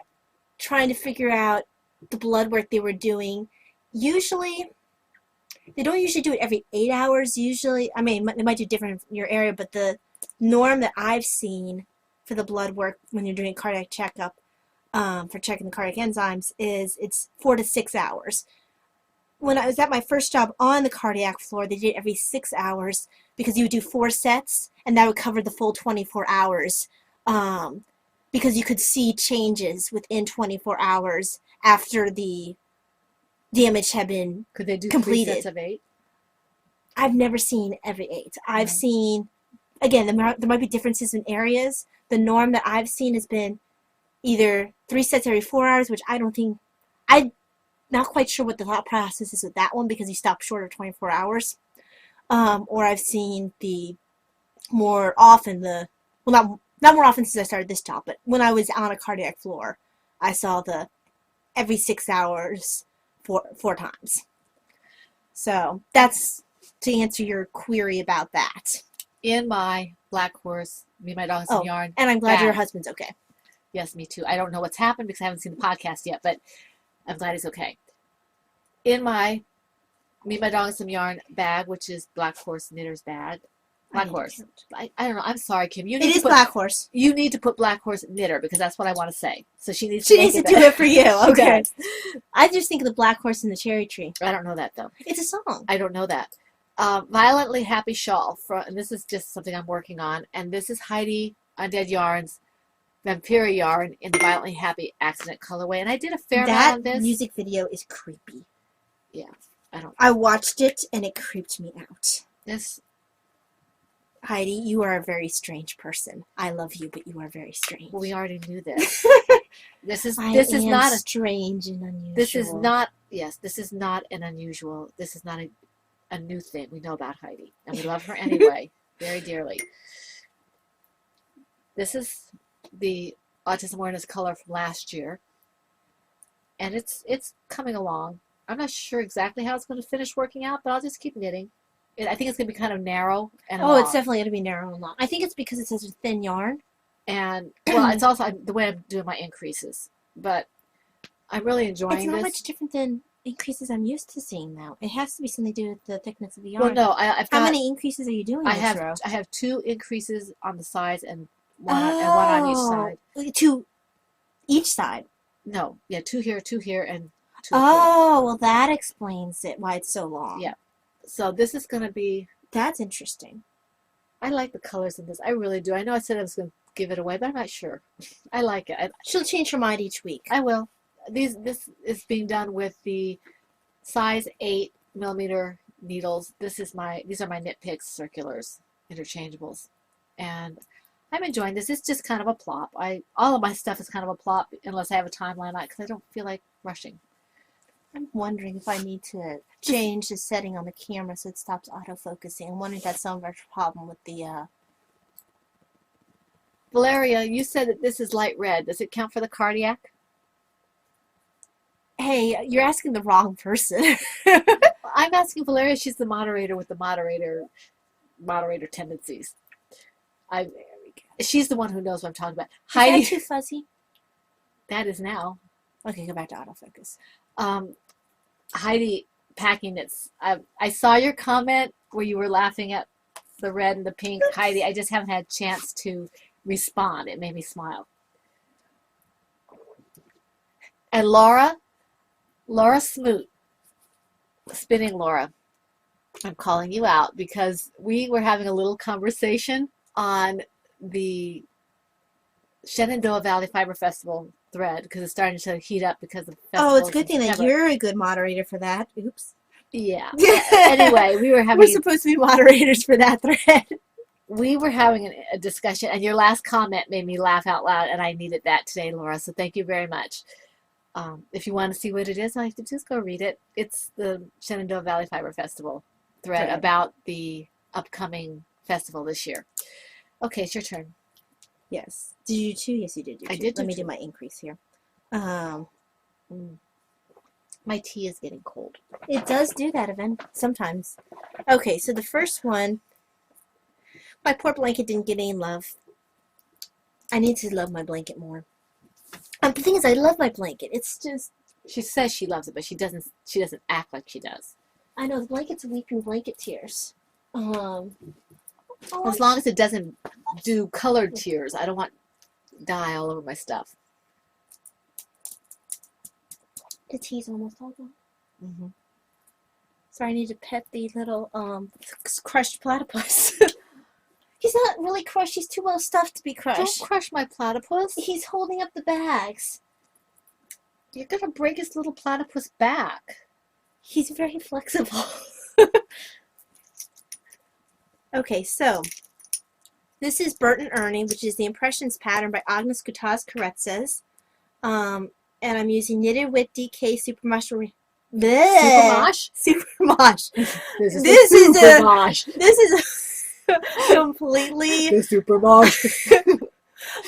[SPEAKER 3] trying to figure out the blood work they were doing. Usually, they don't usually do it every 8 hours. Usually, I mean, they might do different in your area, but the norm that I've seen for the blood work when you're doing a cardiac checkup for checking the cardiac enzymes is it's 4 to 6 hours. When I was at my first job on the cardiac floor, they did it every 6 hours because you would do 4 sets, and that would cover the full 24 hours because you could see changes within 24 hours after the damage had been
[SPEAKER 2] Could they do
[SPEAKER 3] completed.
[SPEAKER 2] 3 sets of 8?
[SPEAKER 3] I've never seen every 8. I've seen, again, there might be differences in areas. The norm that I've seen has been either 3 sets every 4 hours, which I don't think, I'm not quite sure what the thought process is with that one because you stop short of 24 hours. Or I've seen the more often not more often since I started this job, but when I was on a cardiac floor, I saw the every 6 hours 4 times. So that's to answer your query about that.
[SPEAKER 2] In my Black Horse, Me, My Dog, and Some Yarn.
[SPEAKER 3] And I'm glad your
[SPEAKER 2] bag.
[SPEAKER 3] husband's okay.
[SPEAKER 2] Yes, me too. I don't know what's happened because I haven't seen the podcast yet, but I'm glad he's okay. In my Me, My Dog, and Some Yarn bag, which is Black Horse Knitter's bag. Black Horse. I don't know. I'm sorry, Kim.
[SPEAKER 3] It is Black Horse.
[SPEAKER 2] You need to put Black Horse Knitter because that's what I want to say. So she needs
[SPEAKER 3] She needs to do it for you. Okay.
[SPEAKER 2] does.
[SPEAKER 3] I just think of the Black Horse and the Cherry Tree.
[SPEAKER 2] I don't know that, though.
[SPEAKER 3] It's a song.
[SPEAKER 2] I don't know that. Violently Happy Shawl, and this is just something I'm working on, and this is Heidi Undead Yarns Vampira yarn in the Violently Happy Accident colorway, and I did a fair amount of this.
[SPEAKER 3] That music video is creepy.
[SPEAKER 2] Yeah,
[SPEAKER 3] I watched it and it creeped me out.
[SPEAKER 2] This
[SPEAKER 3] Heidi, you are a very strange person. I love you, but you are very strange.
[SPEAKER 2] Well, we already knew this. This is
[SPEAKER 3] not strange and unusual.
[SPEAKER 2] This is not an unusual. This is not a new thing. We know about Heidi, and we love her anyway, very dearly. This is the Autism Awareness color from last year, and it's coming along. I'm not sure exactly how it's going to finish working out, but I'll just keep knitting. I think it's going to be kind of narrow and long.
[SPEAKER 3] it's definitely going to be narrow and long. I think it's because it's such a thin yarn.
[SPEAKER 2] And, well, it's also the way I'm doing my increases. But I'm really enjoying this.
[SPEAKER 3] It's not much different than increases I'm used to seeing now. It has to be something to do with the thickness of the
[SPEAKER 2] Well,
[SPEAKER 3] yarn.
[SPEAKER 2] no, I've
[SPEAKER 3] How
[SPEAKER 2] got,
[SPEAKER 3] many increases are you doing
[SPEAKER 2] I
[SPEAKER 3] this
[SPEAKER 2] have,
[SPEAKER 3] row?
[SPEAKER 2] I have 2 increases on the sides and one on each side.
[SPEAKER 3] To each side.
[SPEAKER 2] No, yeah, 2 here, 2 here, and 2 here.
[SPEAKER 3] Oh, well, that explains it, why it's so long.
[SPEAKER 2] Yeah. So this is going to be,
[SPEAKER 3] That's interesting.
[SPEAKER 2] I like the colors in this. I really do. I know I said I was going to give it away, but I'm not sure. I like it.
[SPEAKER 3] She'll change her mind each week.
[SPEAKER 2] I will. This is being done with the size 8mm needles. These are my Knit Picks circulars, interchangeables, and I'm enjoying this. It's just kind of a plop. All of my stuff is kind of a plop unless I have a timeline on it because I don't feel like rushing.
[SPEAKER 3] I'm wondering if I need to change the setting on the camera so it stops autofocusing. I'm wondering if that's some of our problem with the,
[SPEAKER 2] Valeria, you said that this is light red. Does it count for the cardiac?
[SPEAKER 3] Hey, you're asking the wrong person.
[SPEAKER 2] I'm asking Valeria. She's the moderator with the moderator tendencies. She's the one who knows what I'm talking about. Heidi,
[SPEAKER 3] Is that too fuzzy?
[SPEAKER 2] that is now.
[SPEAKER 3] Okay, go back to autofocus.
[SPEAKER 2] Heidi packing knits. I saw your comment where you were laughing at the red and the pink. Heidi, I just haven't had a chance to respond. It made me smile. And Laura Smoot, Spinning Laura, I'm calling you out because we were having a little conversation on the Shenandoah Valley Fiber Festival thread because it's starting to heat up because of festivals.
[SPEAKER 3] Oh, it's a good
[SPEAKER 2] in
[SPEAKER 3] thing that
[SPEAKER 2] September.
[SPEAKER 3] you're a good moderator for that. Oops.
[SPEAKER 2] Yeah. Anyway, we were
[SPEAKER 3] We're
[SPEAKER 2] having
[SPEAKER 3] supposed to be moderators for that thread.
[SPEAKER 2] a discussion, and your last comment made me laugh out loud, and I needed that today, Laura. So thank you very much. If you want to see what it is, I have to just go read it. It's the Shenandoah Valley Fiber Festival thread about the upcoming festival this year. Okay, it's your turn.
[SPEAKER 3] Yes. Did you too? Yes, you did.
[SPEAKER 2] I did.
[SPEAKER 3] Let me do my increase here.
[SPEAKER 2] My tea is getting cold.
[SPEAKER 3] It does do that event sometimes. Okay, so the first one, my poor blanket didn't get any love. I need to love my blanket more. The thing is, I love my blanket. It's just,
[SPEAKER 2] She says she loves it, but she doesn't act like she does.
[SPEAKER 3] I know the blanket's weeping blanket tears.
[SPEAKER 2] As long as it doesn't do colored tears, I don't want dye all over my stuff.
[SPEAKER 3] The tea's almost all gone.
[SPEAKER 2] Mm-hmm.
[SPEAKER 3] Sorry, I need to pet the little crushed platypus. He's not really crushed. He's too well stuffed to be crushed.
[SPEAKER 2] Don't crush my platypus.
[SPEAKER 3] He's holding up the bags.
[SPEAKER 2] You're gonna break his little platypus back.
[SPEAKER 3] He's very flexible. Okay, so this is Bert and Ernie, which is the Impressions pattern by Agnes Gutaz-Carretzes. And I'm using Knitted with DK Super Mosh.
[SPEAKER 2] Super Mosh?
[SPEAKER 3] Super Mosh.
[SPEAKER 2] This
[SPEAKER 3] This
[SPEAKER 2] is
[SPEAKER 3] is
[SPEAKER 2] Super
[SPEAKER 3] a-
[SPEAKER 2] Mosh.
[SPEAKER 3] This is completely
[SPEAKER 2] The Super Mosh.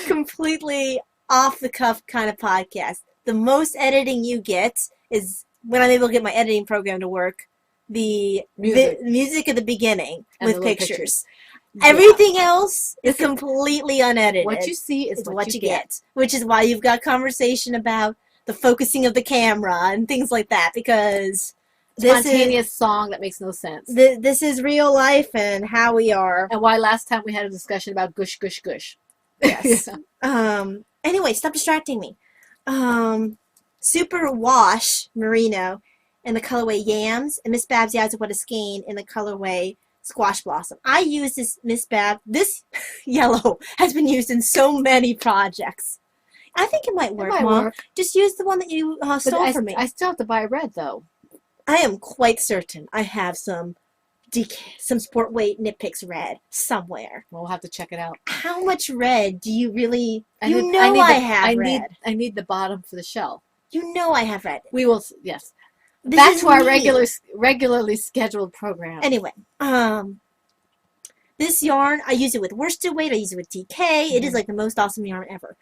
[SPEAKER 3] completely off the cuff kind of podcast. The most editing you get is when I'm able to get my editing program to work, the music at the beginning
[SPEAKER 2] And
[SPEAKER 3] with
[SPEAKER 2] the little
[SPEAKER 3] pictures.
[SPEAKER 2] Yeah.
[SPEAKER 3] Everything else is completely unedited.
[SPEAKER 2] What you see is what you get.
[SPEAKER 3] Which is why you've got conversation about the focusing of the camera and things like that, because
[SPEAKER 2] Spontaneous song that makes no sense.
[SPEAKER 3] this is real life and how we are.
[SPEAKER 2] And why last time we had a discussion about gush, gush, gush.
[SPEAKER 3] Yes. Anyway, stop distracting me. Super Wash Merino in the colorway Yams, and Miss Babs Yazawada Skein in the colorway Squash Blossom. I use this yellow has been used in so many projects. I think it might work, Mom. Just use the one that you stole from me.
[SPEAKER 2] I still have to buy red, though.
[SPEAKER 3] I am quite certain I have some sport weight Knit Picks red somewhere.
[SPEAKER 2] We'll have to check it out.
[SPEAKER 3] How much red do you really? I
[SPEAKER 2] need the bottom for the shell.
[SPEAKER 3] You know I have red.
[SPEAKER 2] We will. Yes.
[SPEAKER 3] This
[SPEAKER 2] Back
[SPEAKER 3] is
[SPEAKER 2] to our
[SPEAKER 3] me.
[SPEAKER 2] regularly scheduled program.
[SPEAKER 3] Anyway, this yarn, I use it with worsted weight. I use it with DK. It is like the most awesome yarn ever.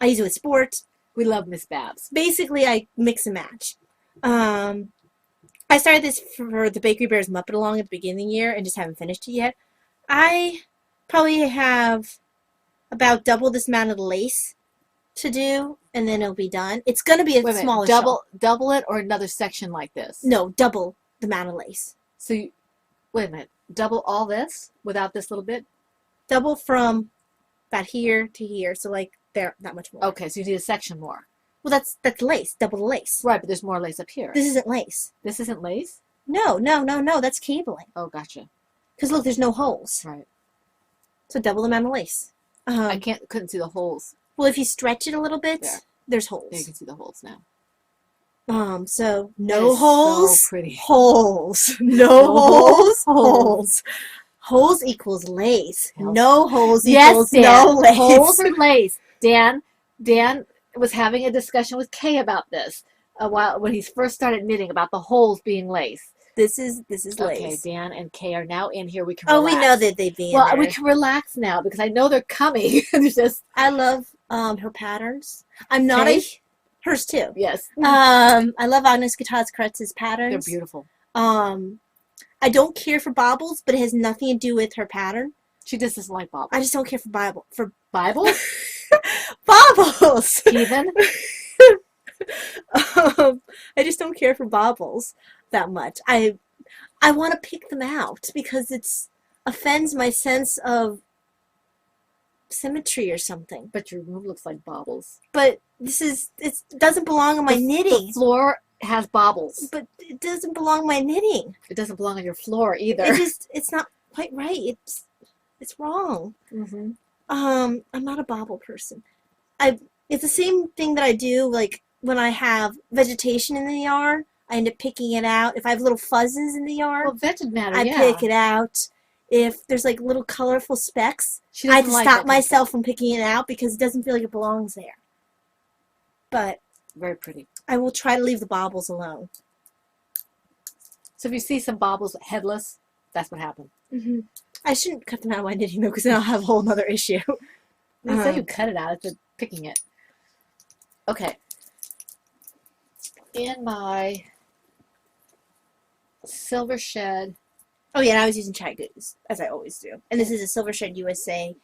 [SPEAKER 3] I use it with sport.
[SPEAKER 2] We love Miss Babs.
[SPEAKER 3] Basically, I mix and match. I started this for the Bakery Bears Muppet Along at the beginning of the year and just haven't finished it yet. I probably have about double this amount of lace to do, and then it'll be done. It's going to be a
[SPEAKER 2] Wait a minute,
[SPEAKER 3] smaller shawl.
[SPEAKER 2] double it or another section like this?
[SPEAKER 3] No, double the amount of lace.
[SPEAKER 2] So, wait a minute. Double all this without this little bit?
[SPEAKER 3] Double from about here to here, so like there, not much more.
[SPEAKER 2] Okay, so you need a section more.
[SPEAKER 3] Well, that's lace, double the lace.
[SPEAKER 2] Right, but there's more lace up here.
[SPEAKER 3] This isn't lace.
[SPEAKER 2] This isn't lace?
[SPEAKER 3] No, that's cabling.
[SPEAKER 2] Oh, gotcha.
[SPEAKER 3] Because look, there's no holes.
[SPEAKER 2] Right.
[SPEAKER 3] So double the amount of lace.
[SPEAKER 2] I couldn't see the holes.
[SPEAKER 3] Well, if you stretch it a little bit,
[SPEAKER 2] There.
[SPEAKER 3] there's
[SPEAKER 2] Yeah, you
[SPEAKER 3] holes.
[SPEAKER 2] can see the holes now.
[SPEAKER 3] So
[SPEAKER 2] That
[SPEAKER 3] no
[SPEAKER 2] is
[SPEAKER 3] holes,
[SPEAKER 2] So pretty.
[SPEAKER 3] holes. No
[SPEAKER 2] No
[SPEAKER 3] holes,
[SPEAKER 2] holes.
[SPEAKER 3] holes. Holes equals lace.
[SPEAKER 2] Yes.
[SPEAKER 3] No holes
[SPEAKER 2] Yes,
[SPEAKER 3] equals
[SPEAKER 2] Dan.
[SPEAKER 3] no lace.
[SPEAKER 2] Holes are lace. Dan was having a discussion with Kay about this a while when he first started knitting about the holes being lace.
[SPEAKER 3] This is
[SPEAKER 2] Okay,
[SPEAKER 3] lace.
[SPEAKER 2] Dan and Kay are now in here. We can
[SPEAKER 3] Oh,
[SPEAKER 2] relax.
[SPEAKER 3] we know that they'd be in
[SPEAKER 2] Well,
[SPEAKER 3] there.
[SPEAKER 2] we can relax now because I know they're coming. It's just
[SPEAKER 3] I love her patterns. I'm not
[SPEAKER 2] Kay?
[SPEAKER 3] hers too.
[SPEAKER 2] yes,
[SPEAKER 3] I love Agnes Gutierrez-Kretz's
[SPEAKER 2] they're
[SPEAKER 3] patterns.
[SPEAKER 2] beautiful.
[SPEAKER 3] I don't care for baubles, but it has nothing to do with her pattern.
[SPEAKER 2] She just doesn't like baubles.
[SPEAKER 3] I just don't care for
[SPEAKER 2] Bible,
[SPEAKER 3] baubles.
[SPEAKER 2] Stephen.
[SPEAKER 3] I just don't care for baubles that much. I want to pick them out because it's offends my sense of symmetry or something.
[SPEAKER 2] But your room looks like baubles.
[SPEAKER 3] But it doesn't belong on my knitting.
[SPEAKER 2] The floor has baubles.
[SPEAKER 3] But it doesn't belong on my knitting.
[SPEAKER 2] It doesn't belong on your floor either.
[SPEAKER 3] It's not quite right. It's wrong.
[SPEAKER 2] Mm-hmm.
[SPEAKER 3] I'm not a bauble person. It's the same thing that I do like when I have vegetation in the yard. I end up picking it out. If I have little fuzzes in the yard,
[SPEAKER 2] Well, veg matter.
[SPEAKER 3] I
[SPEAKER 2] Yeah.
[SPEAKER 3] pick it out. If there's like little colorful specks,
[SPEAKER 2] She
[SPEAKER 3] I
[SPEAKER 2] doesn't
[SPEAKER 3] have to
[SPEAKER 2] like
[SPEAKER 3] stop
[SPEAKER 2] that
[SPEAKER 3] myself from picking it out because it doesn't feel like it belongs there. But
[SPEAKER 2] Very pretty.
[SPEAKER 3] I will try to leave the baubles alone.
[SPEAKER 2] So if you see some baubles headless, that's what happened.
[SPEAKER 3] Mm-hmm. I shouldn't cut them out of my knitting though, because then I'll have a whole other issue.
[SPEAKER 2] You say you cut it out, it's just picking it. Okay. In my silver shed,
[SPEAKER 3] Oh yeah, and I was using Chai Goose, as I always do. And this is a Silver Shed USA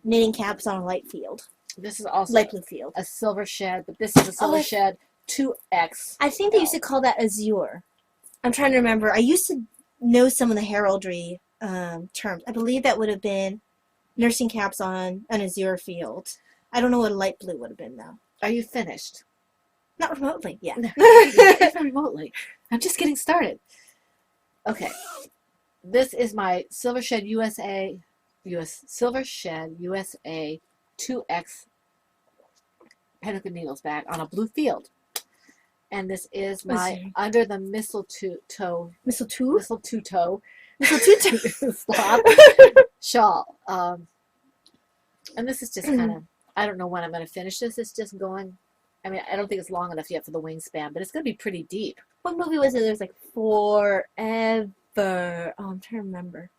[SPEAKER 3] knitting caps on a light field.
[SPEAKER 2] this is also
[SPEAKER 3] Light blue field.
[SPEAKER 2] a silver shed, but this is a silver
[SPEAKER 3] I-
[SPEAKER 2] shed 2X.
[SPEAKER 3] I think they used to call that azure. I'm trying to remember. I used to know some of the heraldry terms. I believe that would have been nursing caps on an azure field. I don't know what a light blue would have been, though.
[SPEAKER 2] Are you finished?
[SPEAKER 3] Not remotely, yeah.
[SPEAKER 2] Not remotely. I'm just getting started. Okay. This is my Silver Shed Silver Shed USA 2X pentacle needles bag on a blue field. And this is my
[SPEAKER 3] see.
[SPEAKER 2] under the mistletoe
[SPEAKER 3] Mistletoe?
[SPEAKER 2] mistletoe
[SPEAKER 3] Mistletoe?
[SPEAKER 2] slop shawl. And this is just kind of, I don't know when I'm going to finish this. It's just going, I mean, I don't think it's long enough yet for the wingspan, but it's going to be pretty deep.
[SPEAKER 3] What movie was it? There was like forever. Oh, I'm trying to remember.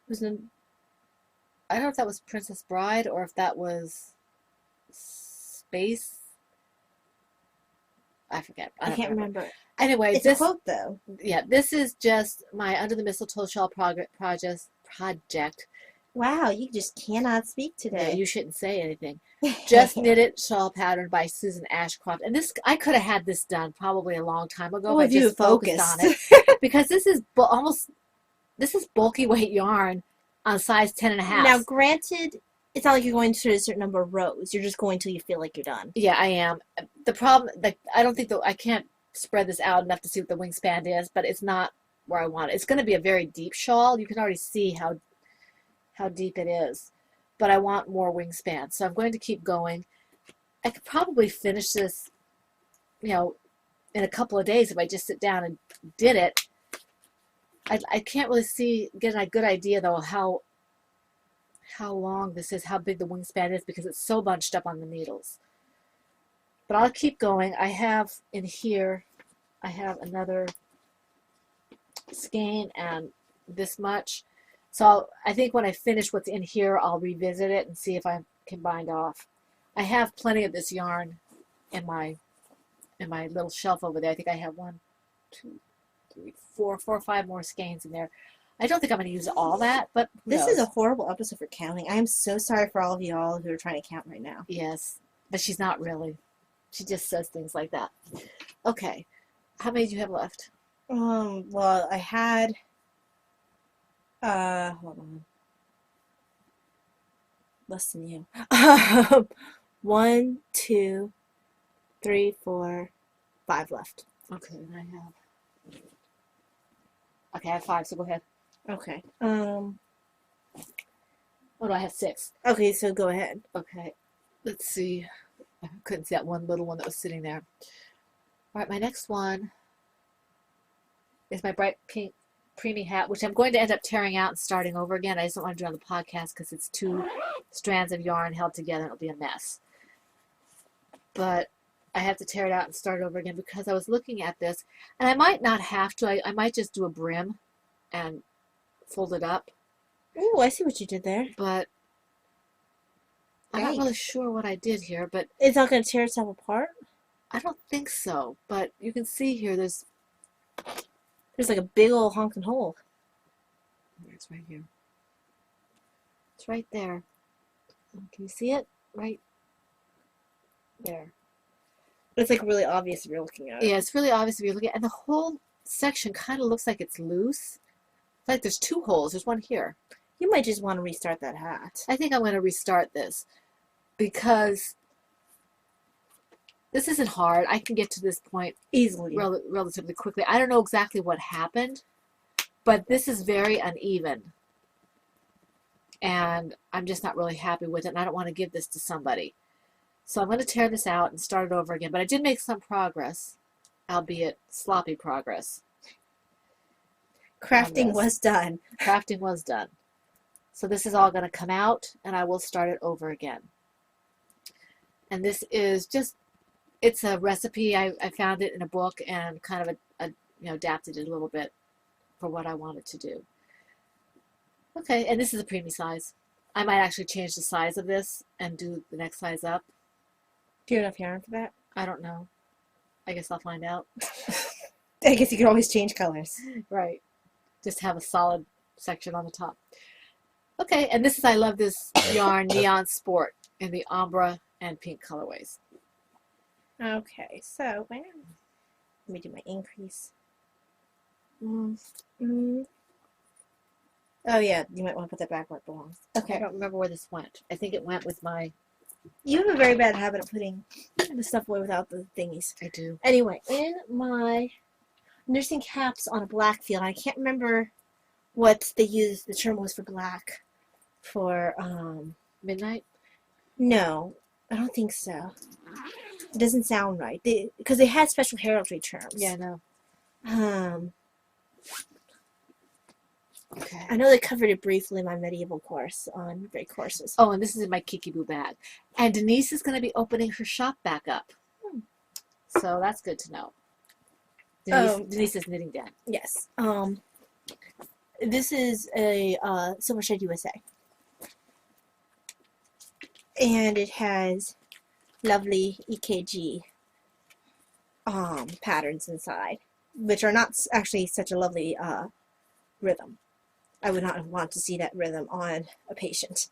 [SPEAKER 3] Was it?
[SPEAKER 2] I don't know if that was Princess Bride or if that was Space. I forget.
[SPEAKER 3] I can't remember.
[SPEAKER 2] Anyway,
[SPEAKER 3] It's
[SPEAKER 2] this
[SPEAKER 3] a quote, though.
[SPEAKER 2] this is just my Under the Mistletoe Shawl project.
[SPEAKER 3] Wow, you just cannot speak
[SPEAKER 2] Yeah,
[SPEAKER 3] today.
[SPEAKER 2] you shouldn't say anything. Just knitted shawl pattern by Susan Ashcroft, and this I could have had this done probably a long time ago.
[SPEAKER 3] Well,
[SPEAKER 2] If I
[SPEAKER 3] if you
[SPEAKER 2] just focused
[SPEAKER 3] focused.
[SPEAKER 2] on it because this is this is bulky weight yarn on size 10.5.
[SPEAKER 3] Now, granted, it's not like you're going through a certain number of rows. You're just going till you feel like you're done.
[SPEAKER 2] Yeah, I am. The problem, like, I don't think that I can't spread this out enough to see what the wingspan is, but it's not where I want it. It's going to be a very deep shawl. You can already see how deep it is, but I want more wingspan, so I'm going to keep going. I could probably finish this, in a couple of days if I just sit down and did it. I can't really get a good idea though how long this is, how big the wingspan is, because it's so bunched up on the needles. But I'll keep going. I have in here, I have another skein and this much. So I think when I finish what's in here, I'll revisit it and see if I can bind off. I have plenty of this yarn in my little shelf over there. I think I have 1, 2, 3, 4 or 5 more skeins in there. I don't think I'm going to use all that, but who
[SPEAKER 3] This is a
[SPEAKER 2] knows?
[SPEAKER 3] horrible episode for counting. I am so sorry for all of y'all who are trying to count right now.
[SPEAKER 2] Yes. But she's not really. She just says things like that. Okay. How many do you have left?
[SPEAKER 3] Well, I had, hold on. Less than you. 1, 2, 3, 4, 5 left.
[SPEAKER 2] Okay, and I have... Okay, I have 5, so go ahead.
[SPEAKER 3] Okay.
[SPEAKER 2] Oh, no, I have 6.
[SPEAKER 3] Okay, so go ahead.
[SPEAKER 2] Okay. Let's see. I couldn't see that one little one that was sitting there. All right, my next one is my bright pink preemie hat, which I'm going to end up tearing out and starting over again. I just don't want to do it on the podcast because it's 2 strands of yarn held together and it'll be a mess. But I have to tear it out and start over again because I was looking at this, and I might not have to. I might just do a brim and fold it up.
[SPEAKER 3] Ooh, I see what you did there.
[SPEAKER 2] But I'm not
[SPEAKER 3] Right.
[SPEAKER 2] really sure what I did here, but
[SPEAKER 3] It's not going to tear itself apart?
[SPEAKER 2] I don't think so. But you can see here, there's
[SPEAKER 3] There's like a big old honking hole.
[SPEAKER 2] it's right here. It's right there. Can you see it? Right there.
[SPEAKER 3] It's like really obvious if you're looking at it.
[SPEAKER 2] Yeah, it's really obvious if you look at it. And the whole section kind of looks like it's loose. It's like there's 2 holes. There's one here.
[SPEAKER 3] You might just want to restart that hat.
[SPEAKER 2] I think I'm going to restart this because this isn't hard. I can get to this point
[SPEAKER 3] Easily.
[SPEAKER 2] relatively quickly. I don't know exactly what happened, but this is very uneven. And I'm just not really happy with it, and I don't want to give this to somebody. So I'm going to tear this out and start it over again. But I did make some progress, albeit sloppy progress.
[SPEAKER 3] Crafting was done.
[SPEAKER 2] Crafting was done. So this is all going to come out, and I will start it over again. And this is just, it's a recipe. I found it in a book and kind of adapted it a little bit for what I wanted to do. Okay, and this is a preemie size. I might actually change the size of this and do the next size up.
[SPEAKER 3] Do you have enough yarn for that?
[SPEAKER 2] I don't know. I guess I'll find out.
[SPEAKER 3] I guess you can always change colors.
[SPEAKER 2] Right. Just have a solid section on the top. Okay, and this is, I love this yarn, Neon Sport, in the ombre and pink colorways.
[SPEAKER 3] Okay, so let me do my increase. Oh yeah, you might want to put that back where it belongs.
[SPEAKER 2] I
[SPEAKER 3] Okay.
[SPEAKER 2] don't remember where this went. I think it went with my...
[SPEAKER 3] You have a very bad habit of putting the stuff away without the thingies.
[SPEAKER 2] I do.
[SPEAKER 3] Anyway, in my nursing caps on a black field, I can't remember what they used, the term was for black. For,
[SPEAKER 2] Midnight?
[SPEAKER 3] no, I don't think so. It doesn't sound right. Because they had special heraldry terms.
[SPEAKER 2] Yeah, no. Okay.
[SPEAKER 3] I know they covered it briefly in my medieval course on great courses.
[SPEAKER 2] Oh, and this is in my Kikiboo bag. And Denise is going to be opening her shop back up. So that's good to know. Denise is knitting down.
[SPEAKER 3] Yes. This is a Silver Shade USA. And it has lovely EKG patterns inside, which are not actually such a lovely rhythm. I would not want to see that rhythm on a patient.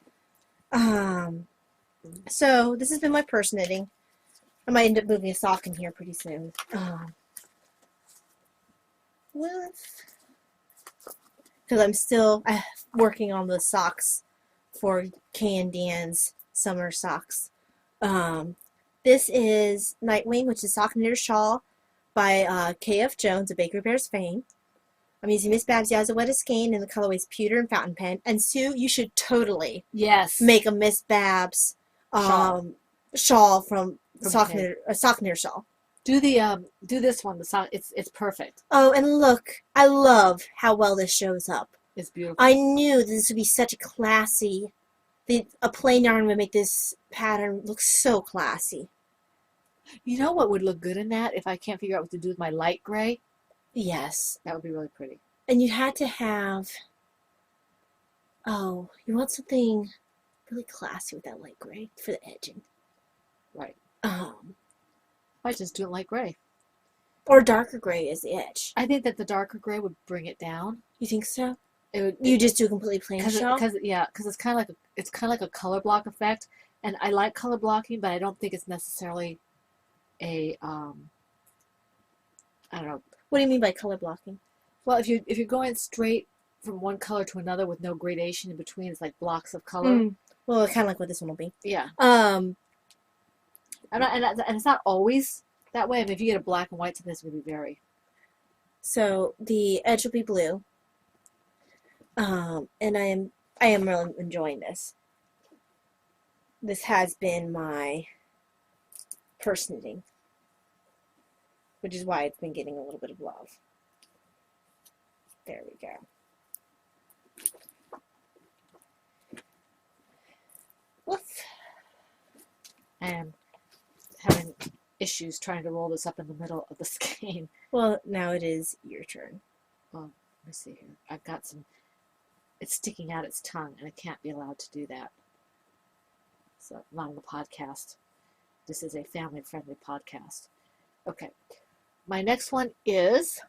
[SPEAKER 3] So this has been my purse knitting. I might end up moving a sock in here pretty soon. Because I'm still working on the socks for Kay and Dan's summer socks. This is Nightwing, which is Sock Knitter Shawl by K.F. Jones of Bakery Bears fame. I'm using Miss Babs Yazawetta skein in the colorways Pewter and Fountain Pen. And Sue, you should totally make a Miss Babs shawl from Sock Knitter Shawl.
[SPEAKER 2] Do this one. The sock. It's perfect.
[SPEAKER 3] Oh, and look, I love how well this shows up.
[SPEAKER 2] It's beautiful.
[SPEAKER 3] I knew this would be such a classy. A plain yarn would make this pattern look so classy.
[SPEAKER 2] You know what would look good in that if I can't figure out what to do with my light gray?
[SPEAKER 3] Yes.
[SPEAKER 2] That would be really pretty.
[SPEAKER 3] And you had to have, you want something really classy with that light gray for the edging.
[SPEAKER 2] Right. I just do it light gray.
[SPEAKER 3] Or darker gray as the edge.
[SPEAKER 2] I think that the darker gray would bring it down.
[SPEAKER 3] You think so?
[SPEAKER 2] It would.
[SPEAKER 3] You just do a completely plain shawl?
[SPEAKER 2] Because it's kind of like a color block effect, And I like color blocking, but I don't think it's necessarily a, I don't know.
[SPEAKER 3] What do you mean by color blocking?
[SPEAKER 2] Well, if you're going straight from one color to another with no gradation in between, it's like blocks of color.
[SPEAKER 3] Well, kind of like what this one will be.
[SPEAKER 2] Yeah.
[SPEAKER 3] Um,
[SPEAKER 2] and it's not always that way. I mean, if you get a black and white to this, it would vary.
[SPEAKER 3] So the edge will be blue. And I am really enjoying this. This has been my purse knitting, which is why it's been getting a little bit of love. There we go. Woof.
[SPEAKER 2] I am having issues trying to roll this up in the middle of the skein.
[SPEAKER 3] Well, now it is your turn.
[SPEAKER 2] Well, let me see here. I've got some, it's sticking out its tongue, and I can't be allowed to do that. So, not on the podcast. This is a family-friendly podcast. Okay. My next one is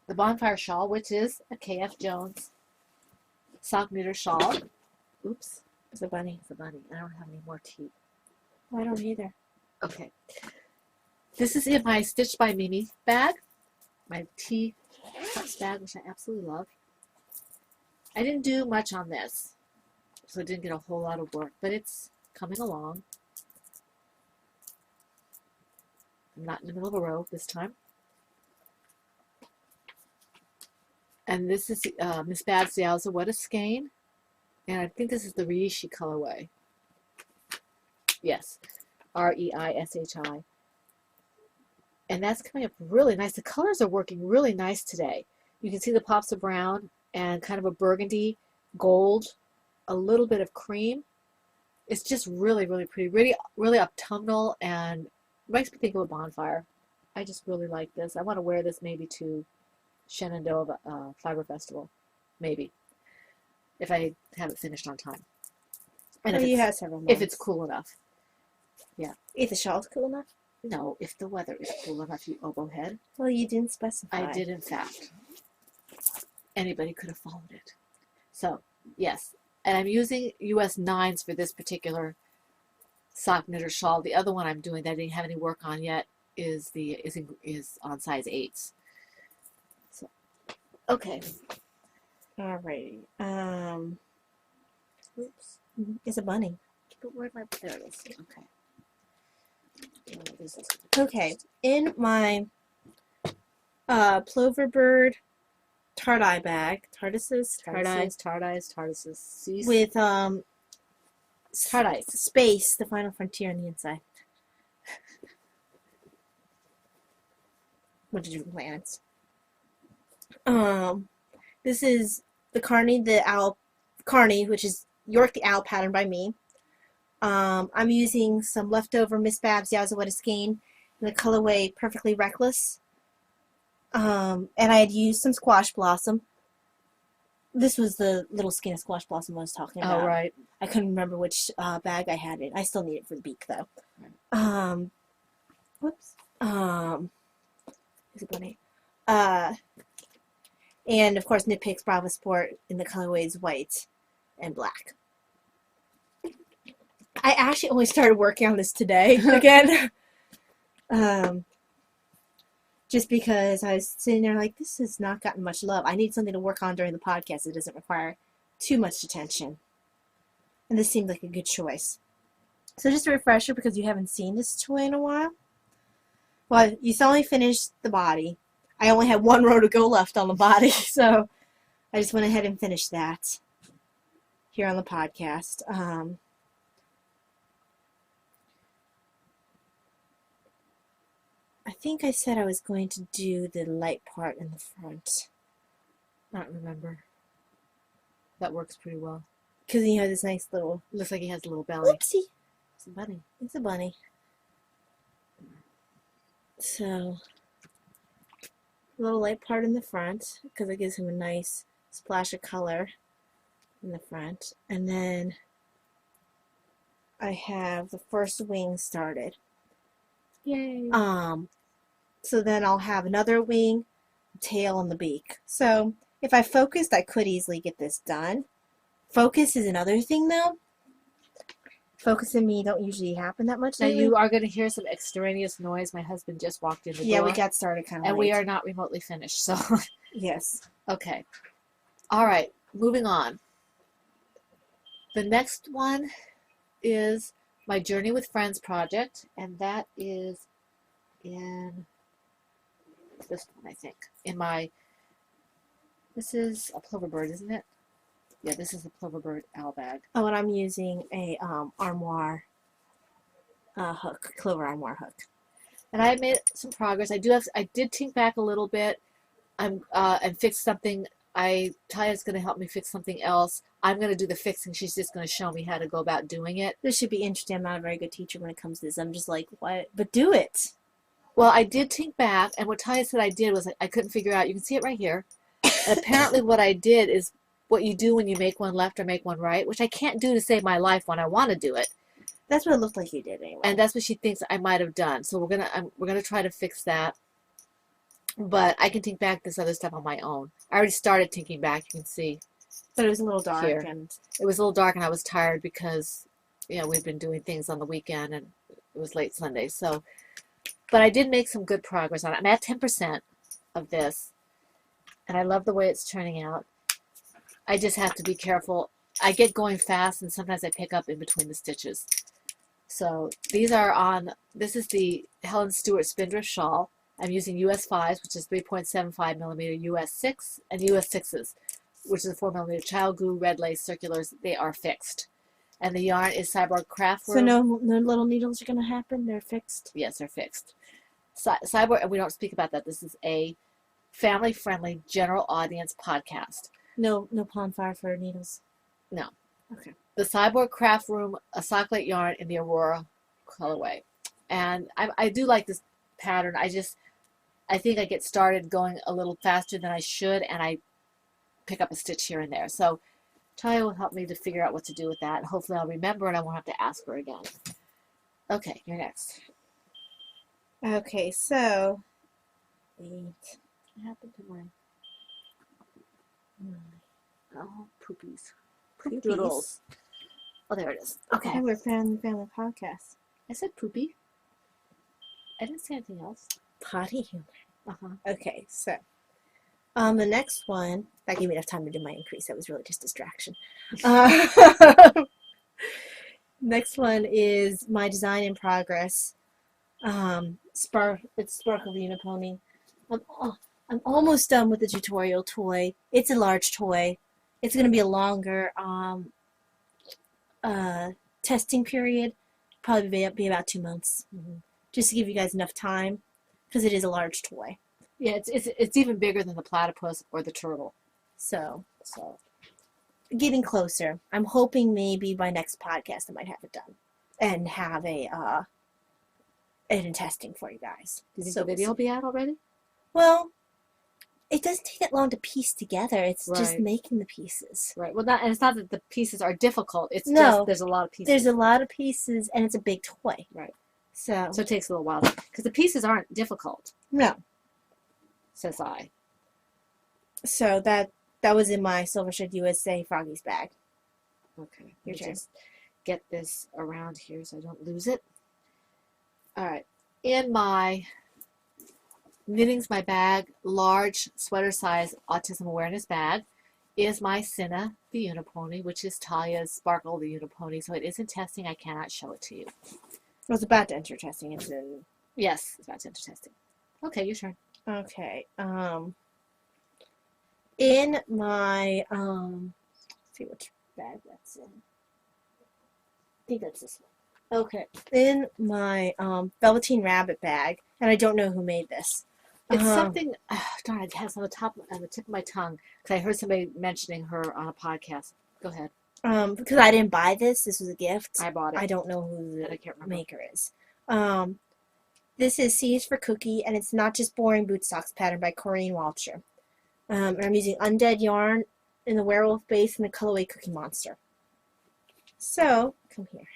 [SPEAKER 2] the Bonfire Shawl, which is a K.F. Jones sock knitted shawl. Oops.
[SPEAKER 3] It's a bunny.
[SPEAKER 2] It's a bunny. I don't have any more tea.
[SPEAKER 3] I don't either.
[SPEAKER 2] Okay. This is in my Stitched by Mimi bag. My tea cups bag, which I absolutely love. I didn't do much on this, so I didn't get a whole lot of work, but it's coming along. I'm not in the middle of a row this time. And this is Miss Babs Yowza What a Skein. And I think this is the Reishi colorway. Yes. R-E-I-S-H-I. And that's coming up really nice. The colors are working really nice today. You can see the pops of brown and kind of a burgundy, gold, a little bit of cream. It's just really, really pretty. Really, really autumnal and makes me think of a bonfire. I just really like this. I want to wear this maybe to Shenandoah Fiber Festival. Maybe. If I have it finished on time. And
[SPEAKER 3] you have several months.
[SPEAKER 2] If it's cool enough. Yeah.
[SPEAKER 3] If the shawl's cool enough?
[SPEAKER 2] No, if the weather is cool enough, you oboe head.
[SPEAKER 3] Well, you didn't specify.
[SPEAKER 2] I did, in fact. Anybody could have followed it. So, yes. And I'm using US 9s for this particular sock knitter shawl. The other one I'm doing that I didn't have any work on yet is on size 8s. So, okay.
[SPEAKER 3] Alrighty. Oops. It's a bunny.
[SPEAKER 2] But where'd my, there it is. Okay.
[SPEAKER 3] Okay. In my Ploverbird Tardeye bag, tardises, with
[SPEAKER 2] Tardice.
[SPEAKER 3] Space, the Final Frontier on the inside. Bunch of different planets. This is the Carney, which is York the Owl pattern by me. I'm using some leftover Miss Babs Yowza What a Skein in the colorway Perfectly Reckless. And I had used some Squash Blossom. This was the little skein of Squash Blossom I was talking about.
[SPEAKER 2] Oh, right.
[SPEAKER 3] I couldn't remember which bag I had it. I still need it for the beak, though. Whoops. Is it bunny? And, of course, Knit Picks Bravo Sport in the colorways white and black. I actually only started working on this today again. Just because I was sitting there like, this has not gotten much love. I need something to work on during the podcast that doesn't require too much attention. And this seemed like a good choice. So just a refresher, because you haven't seen this toy in a while. Well, you only finished the body. I only had one row to go left on the body, so I just went ahead and finished that here on the podcast. I think I said I was going to do the light part in the front.
[SPEAKER 2] I don't remember. That works pretty well.
[SPEAKER 3] Because you have this nice little...
[SPEAKER 2] Looks like he has a little belly.
[SPEAKER 3] Oopsie.
[SPEAKER 2] It's a bunny.
[SPEAKER 3] It's a bunny. So, a little light part in the front, because it gives him a nice splash of color in the front. And then I have the first wing started.
[SPEAKER 2] Yay.
[SPEAKER 3] So then I'll have another wing, tail, and the beak. So if I focused, I could easily get this done. Focus is another thing, though. Focus and me don't usually happen that much
[SPEAKER 2] Now
[SPEAKER 3] lately.
[SPEAKER 2] you are going to hear some extraneous noise. My husband just walked in the door.
[SPEAKER 3] Yeah, we got started kind of
[SPEAKER 2] and
[SPEAKER 3] late.
[SPEAKER 2] we are not remotely finished. So,
[SPEAKER 3] Yes.
[SPEAKER 2] okay. All right, moving on. The next one is my Journey with Friends project, and that is in this one, I think. This is a plover bird, isn't it? Yeah, this is a plover bird owl bag.
[SPEAKER 3] Oh, and I'm using a armoire hook, clover armoire hook.
[SPEAKER 2] And I made some progress. I did tink back a little bit. And fix something. Taya's going to help me fix something else. I'm going to do the fixing. She's just going to show me how to go about doing it.
[SPEAKER 3] This should be interesting. I'm not a very good teacher when it comes to this. I'm just like, what? But do it.
[SPEAKER 2] Well, I did think back, and what Taya said I did was I couldn't figure out. You can see it right here. And apparently what I did is what you do when you make one left or make one right, which I can't do to save my life when I want to do it.
[SPEAKER 3] That's what it looked like you did anyway.
[SPEAKER 2] And that's what she thinks I might have done. So we're gonna try to fix that. But I can think back this other stuff on my own. I already started thinking back. You can see.
[SPEAKER 3] But it was a little dark.
[SPEAKER 2] Here.
[SPEAKER 3] And
[SPEAKER 2] It was a little dark, and I was tired because, we've been doing things on the weekend, and it was late Sunday. So, but I did make some good progress on it. I'm at 10% of this, and I love the way it's turning out. I just have to be careful. I get going fast, and sometimes I pick up in between the stitches. So these are this is the Helen Stewart Spindrift shawl. I'm using US 5s, which is 3.75 millimeter US 6, and US 6s, which is a 4 millimeter child glue, red lace circulars. They are fixed. And the yarn is Cyborg Craft Room.
[SPEAKER 3] so no little needles are going to happen? They're fixed?
[SPEAKER 2] Yes, they're fixed. Cyborg, and we don't speak about that. This is a family-friendly general audience podcast.
[SPEAKER 3] No pond fire for needles?
[SPEAKER 2] No.
[SPEAKER 3] Okay.
[SPEAKER 2] The Cyborg Craft Room, a socklet yarn in the Aurora colorway. And I do like this pattern. I think I get started going a little faster than I should, and I pick up a stitch here and there. So Taya will help me to figure out what to do with that. And hopefully I'll remember and I won't have to ask her again. Okay, you're next.
[SPEAKER 3] Okay, so
[SPEAKER 2] What happened to my poopies? Poop doodles. Oh, there it is. Okay.
[SPEAKER 3] we're family podcast.
[SPEAKER 2] I said poopy. I didn't say anything else.
[SPEAKER 3] Potty humor.
[SPEAKER 2] Uh-huh.
[SPEAKER 3] Okay, so the next one, that gave me enough time to do my increase. That was really just distraction. Next one is my design in progress. It's Sparkle the Unipony. I'm almost done with the tutorial toy. It's a large toy. It's going to be a longer testing period. Probably be about 2 months.
[SPEAKER 2] Mm-hmm.
[SPEAKER 3] Just to give you guys enough time, because it is a large toy.
[SPEAKER 2] Yeah, it's even bigger than the platypus or the turtle.
[SPEAKER 3] So getting closer. I'm hoping maybe by next podcast I might have it done and have it in testing for you guys.
[SPEAKER 2] Do you think the video will be out already?
[SPEAKER 3] Well, it doesn't take that long to piece together. It's just
[SPEAKER 2] Right.
[SPEAKER 3] making the pieces.
[SPEAKER 2] Right. Well, and it's not that the pieces are difficult. It's
[SPEAKER 3] No.
[SPEAKER 2] just there's a lot of pieces.
[SPEAKER 3] There's a lot of pieces, and it's a big toy.
[SPEAKER 2] Right.
[SPEAKER 3] So
[SPEAKER 2] So it takes a little while because the pieces aren't difficult,
[SPEAKER 3] no.
[SPEAKER 2] says I.
[SPEAKER 3] So that was in my Silvershed USA Froggies bag.
[SPEAKER 2] Okay.
[SPEAKER 3] Your
[SPEAKER 2] Let me
[SPEAKER 3] turn.
[SPEAKER 2] just get this around here so I don't lose it. All right. In my Knitting's My Bag large sweater size Autism Awareness bag is my Cinna the Unipony, which is Talia's Sparkle the Unipony. So it is in testing. I cannot show it to you.
[SPEAKER 3] I was about to enter testing. It's in.
[SPEAKER 2] Yes, it's about to enter testing. Okay, your turn.
[SPEAKER 3] Okay. In my let's see which bag that's in. I think that's this one. Okay. In my Velveteen Rabbit bag, and I don't know who made this.
[SPEAKER 2] It's something. Darn, it has on the tip of my tongue because I heard somebody mentioning her on a podcast. Go ahead.
[SPEAKER 3] Because I didn't buy this. This was a gift.
[SPEAKER 2] I bought it.
[SPEAKER 3] I don't know who
[SPEAKER 2] And I
[SPEAKER 3] the
[SPEAKER 2] can't remember.
[SPEAKER 3] maker is. This is C is for Cookie, and it's Not Just Boring Boot Socks pattern by Corinne Walcher. And I'm using Undead yarn in the werewolf base and the colorway Cookie Monster. So, come here.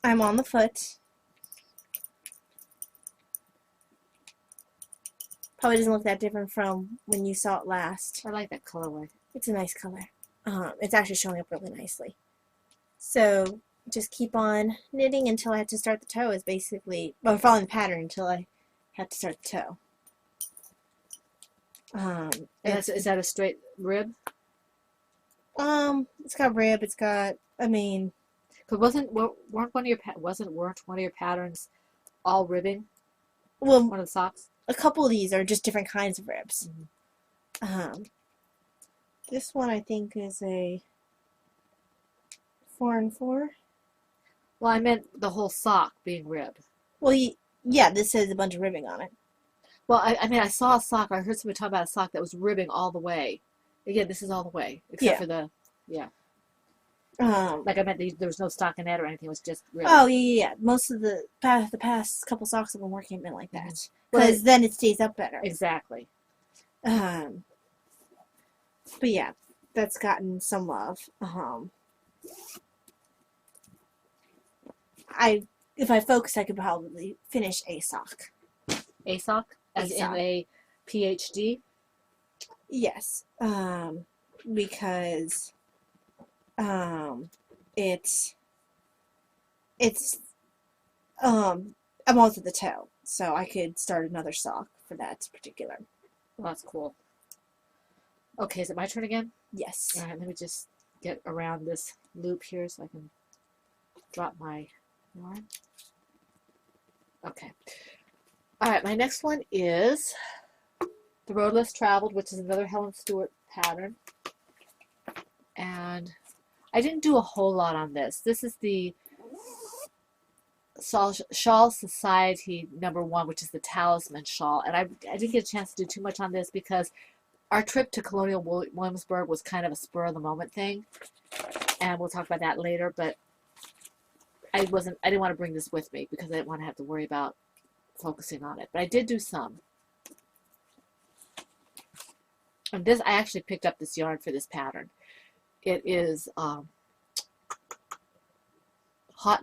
[SPEAKER 3] I'm on the foot. Probably doesn't look that different from when you saw it last.
[SPEAKER 2] I like that colorway.
[SPEAKER 3] It's a nice color. It's actually showing up really nicely. So just keep on knitting until I have to start the toe is basically, well, I'm following the pattern until I have to start the toe.
[SPEAKER 2] Is that a straight rib?
[SPEAKER 3] It's got rib, it's got,
[SPEAKER 2] Because weren't one of your patterns all ribbing?
[SPEAKER 3] well,
[SPEAKER 2] One of the socks?
[SPEAKER 3] a couple of these are just different kinds of ribs.
[SPEAKER 2] Mm-hmm.
[SPEAKER 3] This one I think is a 4 and 4.
[SPEAKER 2] Well, I meant the whole sock being ribbed.
[SPEAKER 3] Well, yeah, this says a bunch of ribbing on it.
[SPEAKER 2] Well, I mean, I saw a sock. I heard somebody talk about a sock that was ribbing all the way. Again, this is all the way, except for the, like I meant there was no stockinette or anything. It was just ribbing.
[SPEAKER 3] Oh, yeah. Most of the past couple socks I've been working have been like that. Because then it stays up better.
[SPEAKER 2] Exactly.
[SPEAKER 3] But yeah, that's gotten some love. If I focus, I could probably finish a sock.
[SPEAKER 2] A sock? As in a PhD?
[SPEAKER 3] Yes. Because I'm on to the toe, so I could start another sock for that particular.
[SPEAKER 2] Well, that's cool. Okay, is it my turn again?
[SPEAKER 3] Yes.
[SPEAKER 2] All right, let me just get around this loop here so I can drop my yarn. Okay. All right, my next one is The Road Less Traveled, which is another Helen Stewart pattern. And I didn't do a whole lot on this. This is the Shawl Society #1, which is the Talisman shawl. And I didn't get a chance to do too much on this because our trip to Colonial Williamsburg was kind of a spur-of-the-moment thing. And we'll talk about that later, but I didn't want to bring this with me because I didn't want to have to worry about focusing on it. But I did do some. And this, I actually picked up this yarn for this pattern. It is Hot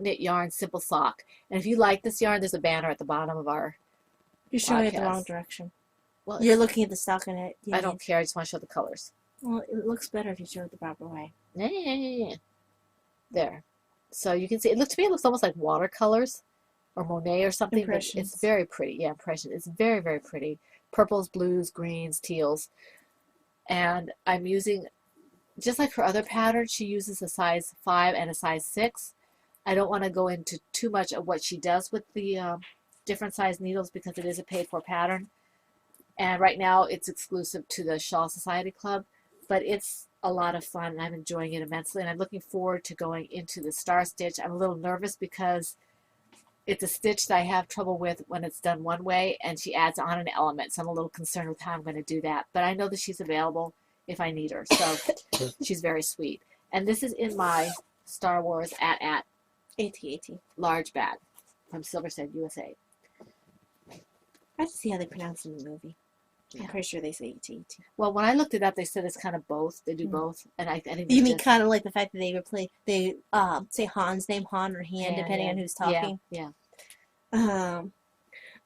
[SPEAKER 2] Knit Yarn Simple Sock. And if you like this yarn, there's a banner at the bottom of our
[SPEAKER 3] You're showing
[SPEAKER 2] podcast.
[SPEAKER 3] it the wrong direction.
[SPEAKER 2] Well,
[SPEAKER 3] you're looking at the stockinette.
[SPEAKER 2] I don't care. I just want to show the colors.
[SPEAKER 3] Well, it looks better if you show it the proper way.
[SPEAKER 2] There. So you can see, to me it looks almost like watercolors or Monet or something. But it's very pretty. Yeah, impression. It's very, very pretty. Purples, blues, greens, teals. And I'm using, just like her other pattern, she uses a size 5 and a size 6. I don't want to go into too much of what she does with the different size needles because it is a paid-for pattern. And right now it's exclusive to the Shawl Society Club, but it's a lot of fun and I'm enjoying it immensely. And I'm looking forward to going into the star stitch. I'm a little nervous because it's a stitch that I have trouble with when it's done one way and she adds on an element. So I'm a little concerned with how I'm going to do that. But I know that she's available if I need her. So she's very sweet. And this is in my Star Wars at
[SPEAKER 3] AT-AT.
[SPEAKER 2] large bag from Silverstead, USA.
[SPEAKER 3] I have to see how they pronounce it in the movie. Yeah. I'm pretty sure they say AT-AT.
[SPEAKER 2] Well, when I looked it up, they said it's kind of both. They do both, and I think
[SPEAKER 3] you mean kind of like the fact that they say Han's name, Han or Han, depending on who's talking.
[SPEAKER 2] Yeah.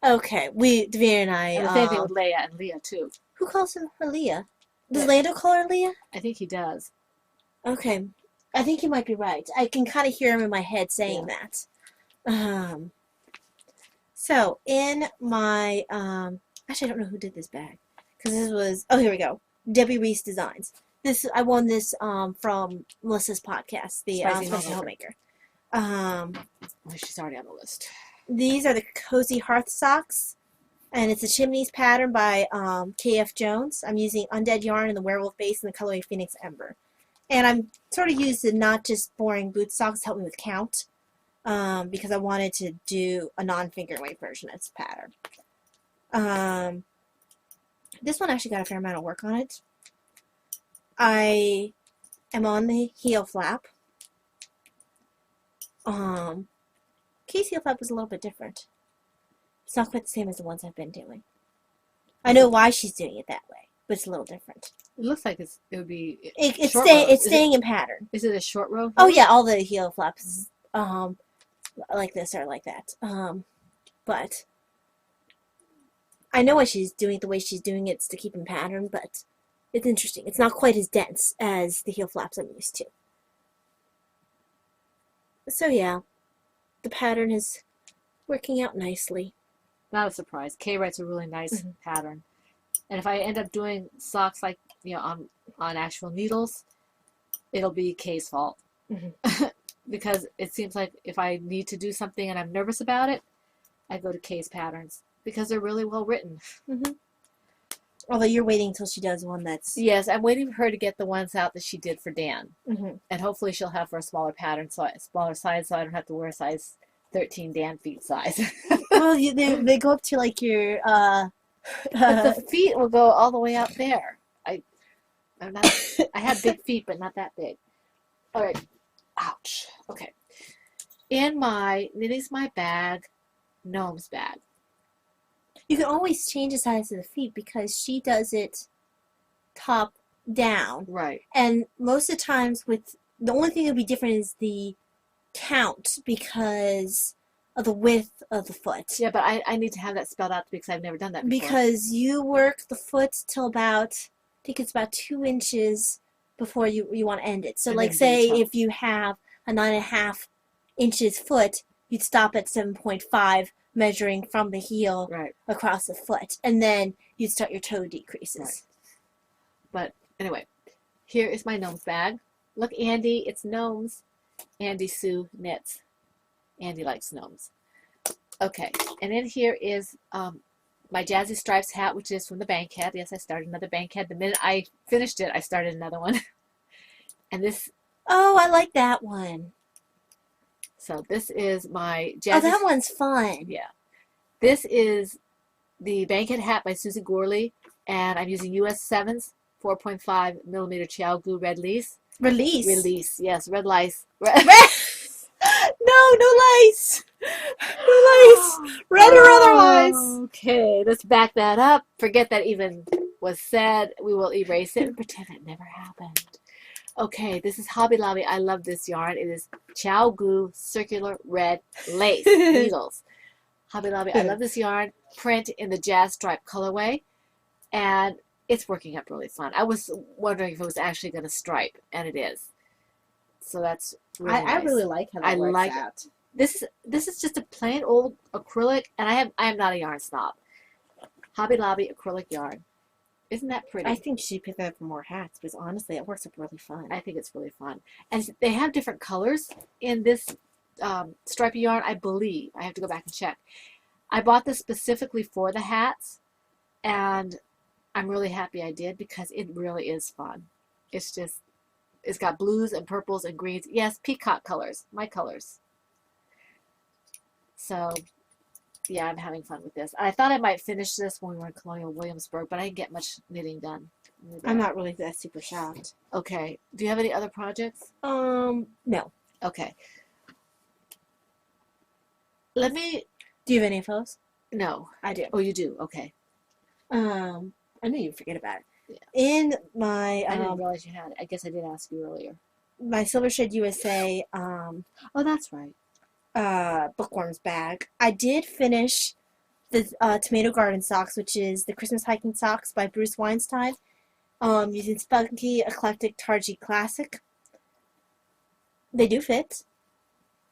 [SPEAKER 3] Okay. Davina and I.
[SPEAKER 2] And the same thing with Leia and Leah too.
[SPEAKER 3] Who calls her Leah? Does Lando call her Leah?
[SPEAKER 2] I think he does.
[SPEAKER 3] Okay. I think you might be right. I can kind of hear him in my head saying that. So in my actually, I don't know who did this bag because this was. Oh, here we go. Debbie Reese Designs. I won this from Melissa's podcast, the Spicy Homemaker.
[SPEAKER 2] She's already on the list.
[SPEAKER 3] These are the Cozy Hearth Socks, and it's a Chimneys pattern by K.F. Jones. I'm using Undead Yarn in the Werewolf base and the colorway Phoenix Ember. And I'm sort of used the not just boring boot socks to help me with count because I wanted to do a non-finger weight version of this pattern. This one actually got a fair amount of work on it. I am on the heel flap. Kay's heel flap is a little bit different. It's not quite the same as the ones I've been doing. I know why she's doing it that way, but it's a little different.
[SPEAKER 2] It looks like it would be.
[SPEAKER 3] It's staying in pattern.
[SPEAKER 2] Is it a short row?
[SPEAKER 3] Oh yeah, all the heel flaps, like this or like that. But I know why she's doing it the way she's doing it to keep in pattern. But It's interesting. It's not quite as dense as the heel flaps I'm used to. So yeah, the pattern is working out nicely.
[SPEAKER 2] Not a surprise. K writes a really nice pattern. And if I end up doing socks like, on actual needles, it'll be Kay's fault. Because it seems like if I need to do something and I'm nervous about it, I go to Kay's patterns because they're really well written.
[SPEAKER 3] Although you're waiting until she does one that's...
[SPEAKER 2] Yes, I'm waiting for her to get the ones out that she did for Dan.
[SPEAKER 3] Mm-hmm.
[SPEAKER 2] And hopefully she'll have for a smaller pattern, smaller size, so I don't have to wear a size 13 Dan feet size.
[SPEAKER 3] Well, they go up to like your...
[SPEAKER 2] But the feet will go all the way out there. I have big feet, but not that big. All right. Ouch. Okay. In my Knitting's My Bag, Gnome's bag.
[SPEAKER 3] You can always change the size of the feet because she does it top down.
[SPEAKER 2] Right.
[SPEAKER 3] And most of the times the only thing that would be different is the count because of the width of the foot.
[SPEAKER 2] Yeah, but I need to have that spelled out because I've never done that before.
[SPEAKER 3] Because you work the foot till about, I think it's about 2 inches before you want to end it. So
[SPEAKER 2] And
[SPEAKER 3] like
[SPEAKER 2] then
[SPEAKER 3] say
[SPEAKER 2] do the top.
[SPEAKER 3] if you have a 9.5 inches foot, you'd stop at 7.5 measuring from the heel
[SPEAKER 2] Right.
[SPEAKER 3] across the foot. And then you'd start your toe decreases.
[SPEAKER 2] Right. But anyway, here is my Gnome's bag. Look, Andy, it's Gnomes. Andy Sue knits. Andy likes gnomes. Okay, and in here is my Jazzy Stripes hat, which is from the Bankhead. Yes, I started another Bankhead. The minute I finished it, I started another one. And this...
[SPEAKER 3] Oh, I like that one.
[SPEAKER 2] So this is my Jazzy...
[SPEAKER 3] Oh, that one's fun.
[SPEAKER 2] Yeah. This is the Bankhead hat by Susie Gorley, and I'm using US 7s, 4.5 millimeter Chiaogu red lace.
[SPEAKER 3] Release.
[SPEAKER 2] Release, yes, red lice.
[SPEAKER 3] No lice. No lice. Red or otherwise.
[SPEAKER 2] Okay, let's back that up. Forget that even was said. We will erase it and pretend it never happened. Okay, this is Hobby Lobby. I love this yarn. It is Chiaogu circular red lace needles. Hobby Lobby. I love this yarn. Print in the jazz stripe colorway, and it's working up really fun. I was wondering if it was actually going to stripe, and it is. So that's really
[SPEAKER 3] I
[SPEAKER 2] nice.
[SPEAKER 3] really like how that works out.
[SPEAKER 2] This is just a plain old acrylic, and I am not a yarn snob. Hobby Lobby acrylic yarn. Isn't that pretty?
[SPEAKER 3] I think she picked that up for more hats because honestly, it works up really fun.
[SPEAKER 2] I think it's really fun. And they have different colors in this stripy yarn, I believe. I have to go back and check. I bought this specifically for the hats, and I'm really happy I did because it really is fun. It's got blues and purples and greens. Yes, peacock colors, my colors. So, yeah, I'm having fun with this. I thought I might finish this when we were in Colonial Williamsburg, but I didn't get much knitting done.
[SPEAKER 3] I'm not really that super shocked.
[SPEAKER 2] Okay. Do you have any other projects?
[SPEAKER 3] No.
[SPEAKER 2] Okay. Let me...
[SPEAKER 3] Do you have any of those?
[SPEAKER 2] No.
[SPEAKER 3] I do.
[SPEAKER 2] Oh, you do? Okay.
[SPEAKER 3] I knew you'd forget about it.
[SPEAKER 2] Yeah.
[SPEAKER 3] In my
[SPEAKER 2] I didn't realize you had it. I guess I did ask you earlier.
[SPEAKER 3] my Silver Shed USA
[SPEAKER 2] Oh, that's right.
[SPEAKER 3] bookworms bag, I did finish the Tomato Garden socks, which is the Christmas hiking socks by Bruce Weinstein, using Spunky Eclectic Targy Classic. They do fit.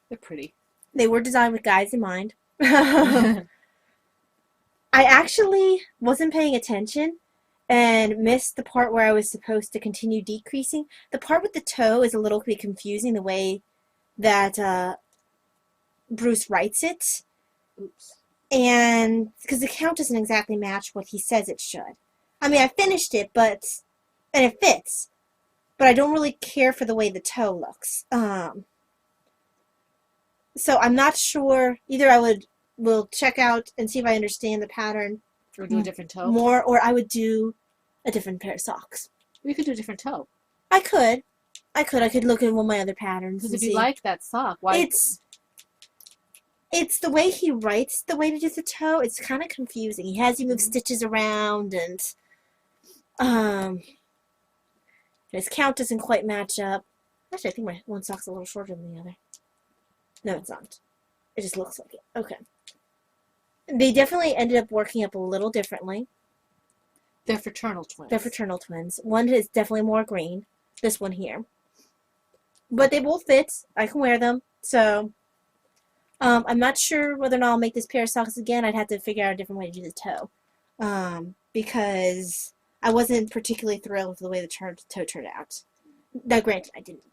[SPEAKER 2] They're pretty.
[SPEAKER 3] They were designed with guys in mind. I actually wasn't paying attention and missed the part where I was supposed to continue decreasing. The part with the toe is a little bit confusing, the way that Bruce writes it.
[SPEAKER 2] Oops.
[SPEAKER 3] And because the count doesn't exactly match what he says it should. I mean, I finished it, and it fits, but I don't really care for the way the toe looks. So I'm not sure. Either will check out and see if I understand the pattern
[SPEAKER 2] Or do a different toe?
[SPEAKER 3] more, or I would do a different pair of socks.
[SPEAKER 2] We could do a different toe.
[SPEAKER 3] I could look at one of my other patterns.
[SPEAKER 2] Because
[SPEAKER 3] And
[SPEAKER 2] if you
[SPEAKER 3] see.
[SPEAKER 2] like that sock, why...
[SPEAKER 3] It's the way he writes the way to do the toe. It's kind of confusing. He has you move stitches around, and his count doesn't quite match up. Actually, I think my one sock's a little shorter than the other. No, it's not. It just looks like it. Okay. They definitely ended up working up a little differently.
[SPEAKER 2] They're fraternal twins.
[SPEAKER 3] They're fraternal twins. One is definitely more green. This one here. But they both fit. I can wear them. So, I'm not sure whether or not I'll make this pair of socks again. I'd have to figure out a different way to do the toe. Because I wasn't particularly thrilled with the way the toe turned out. Now, granted, I didn't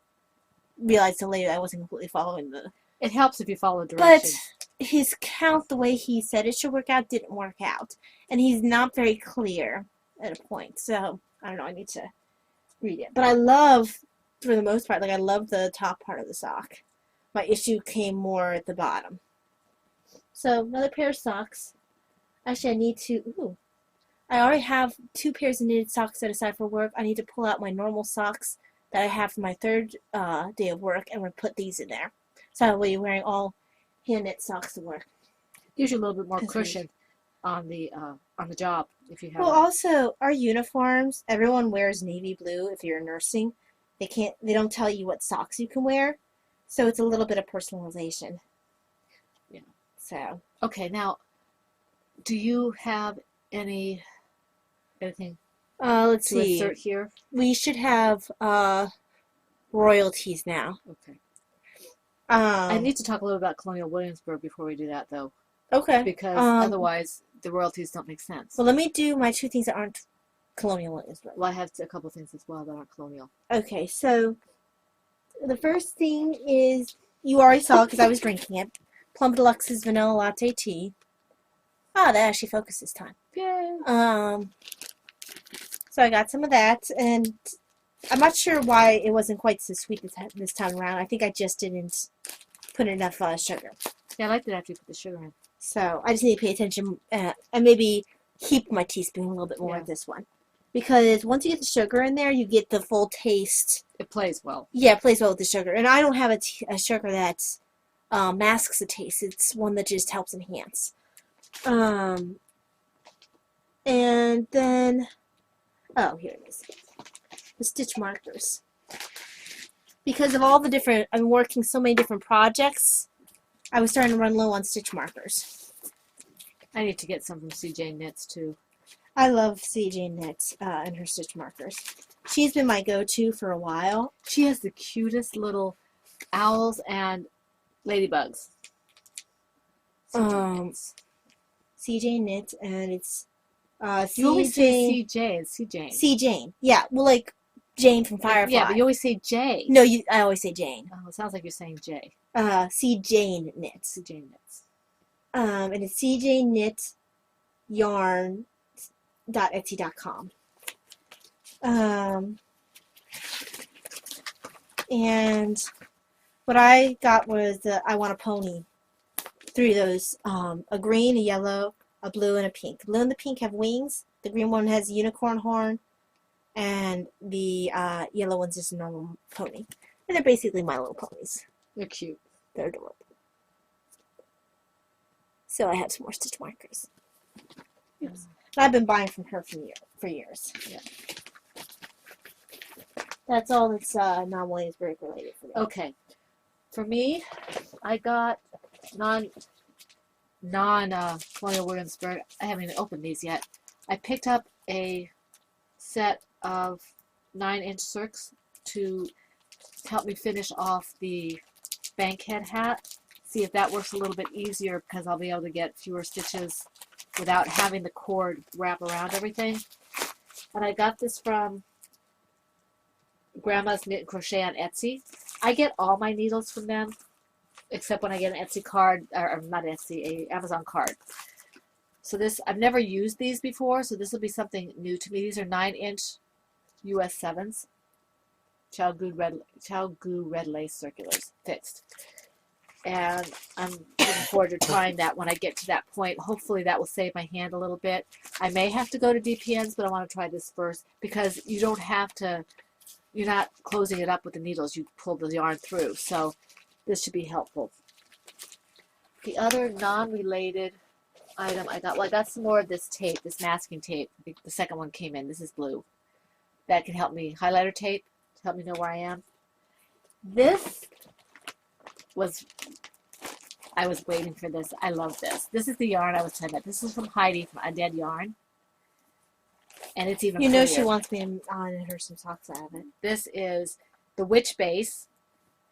[SPEAKER 3] realize till later I wasn't completely following the...
[SPEAKER 2] It helps if you follow directions.
[SPEAKER 3] But his count, the way he said it should work out, didn't work out. And he's not very clear at a point. So, I don't know, I need to read it. But I love, for the most part, like I love the top part of the sock. My issue came more at the bottom. So, another pair of socks. Actually, I need to, I already have 2 pairs of knitted socks set aside for work. I need to pull out my normal socks that I have for my 3rd day of work, and we're going to put these in there. So I'll be wearing all hand-knit socks to work.
[SPEAKER 2] Gives you a little bit more cushion on the job if you have.
[SPEAKER 3] Well, also our uniforms. Everyone wears navy blue. If you're nursing, they don't tell you what socks you can wear, so it's a little bit of personalization.
[SPEAKER 2] Yeah.
[SPEAKER 3] So.
[SPEAKER 2] Okay, now, do you have anything
[SPEAKER 3] Let's
[SPEAKER 2] to
[SPEAKER 3] see.
[SPEAKER 2] insert here?
[SPEAKER 3] We should have royalties now.
[SPEAKER 2] Okay. I need to talk a little about Colonial Williamsburg before we do that, though.
[SPEAKER 3] Okay.
[SPEAKER 2] Because otherwise, the royalties don't make sense.
[SPEAKER 3] Well, let me do my 2 things that aren't Colonial Williamsburg.
[SPEAKER 2] Well, I have a couple things as well that aren't colonial.
[SPEAKER 3] Okay, so the first thing is, you already saw because I was drinking it, Plum Deluxe's Vanilla Latte Tea. Ah, that actually focused this time.
[SPEAKER 2] Yay!
[SPEAKER 3] So I got some of that, and I'm not sure why it wasn't quite so sweet this time around. I think I just didn't put enough sugar.
[SPEAKER 2] Yeah, I like that after you put the sugar in.
[SPEAKER 3] So I just need to pay attention and maybe keep my teaspoon a little bit more of this one. Because once you get the sugar in there, you get the full taste.
[SPEAKER 2] It plays well.
[SPEAKER 3] Yeah, it plays well with the sugar. And I don't have a sugar that masks the taste. It's one that just helps enhance. And then, oh, here it is. The stitch markers. Because of all the different, I'm working so many different projects, I was starting to run low on stitch markers.
[SPEAKER 2] I need to get some from CJ Knits, too.
[SPEAKER 3] I love CJ Knits and her stitch markers. She's been my go-to for a while.
[SPEAKER 2] She has the cutest little owls and ladybugs.
[SPEAKER 3] CJ Knits, and it's
[SPEAKER 2] you always say CJ. It's CJ.
[SPEAKER 3] C Jane. Yeah, well, like Jane from Firefly.
[SPEAKER 2] Yeah, but you always say J.
[SPEAKER 3] No, I always say Jane.
[SPEAKER 2] Oh, it sounds like you're saying J.
[SPEAKER 3] C Jane Knits.
[SPEAKER 2] CJ Knits.
[SPEAKER 3] And it's CJ Knit yarn.etsy.com. And what I got was the I Want a Pony. 3 of those, a green, a yellow, a blue, and a pink. The blue and the pink have wings. The green one has a unicorn horn, and the yellow one's just a normal pony. And they're basically My Little Ponies.
[SPEAKER 2] They're cute.
[SPEAKER 3] They're adorable. So I have some more stitch markers. Oops. I've been buying from her for years. Yeah. That's all that's non-Williamsburg related for me.
[SPEAKER 2] Okay. For me, I got Colonial Williamsburg. I haven't even opened these yet. I picked up a set of 9-inch circs to help me finish off the bankhead hat. See if that works a little bit easier because I'll be able to get fewer stitches without having the cord wrap around everything. And I got this from Grandma's Knit and Crochet on Etsy. I get all my needles from them, except when I get an Etsy card, or not Etsy, a Amazon card. So this, I've never used these before, so this will be something new to me. These are 9-inch US 7s. Chalgoo red lace circulars, fixed. And I'm looking forward to trying that when I get to that point. Hopefully that will save my hand a little bit. I may have to go to DPNs, but I want to try this first because you don't have to, you're not closing it up with the needles. You pull the yarn through. So this should be helpful. The other non-related item I got, well, I got some more of this tape, this masking tape. The second one came in. This is blue. That can help me, highlighter tape, to help me know where I am. This was, I was waiting for this. I love this. This is the yarn I was talking about. This is from Heidi from Undead Yarn. And it's even
[SPEAKER 3] You know she
[SPEAKER 2] prettier.
[SPEAKER 3] wants me to knit her some socks out of it.
[SPEAKER 2] This is the Witch Base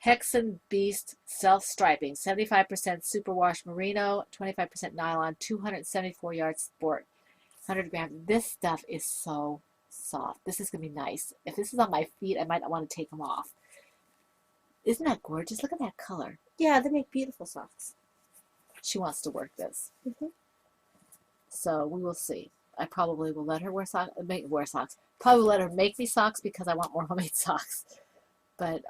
[SPEAKER 2] Hexen Beast Self Striping, 75% superwash merino, 25% nylon, 274 yards sport, 100 grams. This stuff is so soft. This is going to be nice. If this is on my feet, I might not want to take them off. Isn't that gorgeous? Look at that color.
[SPEAKER 3] Yeah, they make beautiful socks.
[SPEAKER 2] She wants to work this.
[SPEAKER 3] Mm-hmm.
[SPEAKER 2] So we will see. I probably will let her wear socks. Probably let her make me socks because I want more homemade socks. But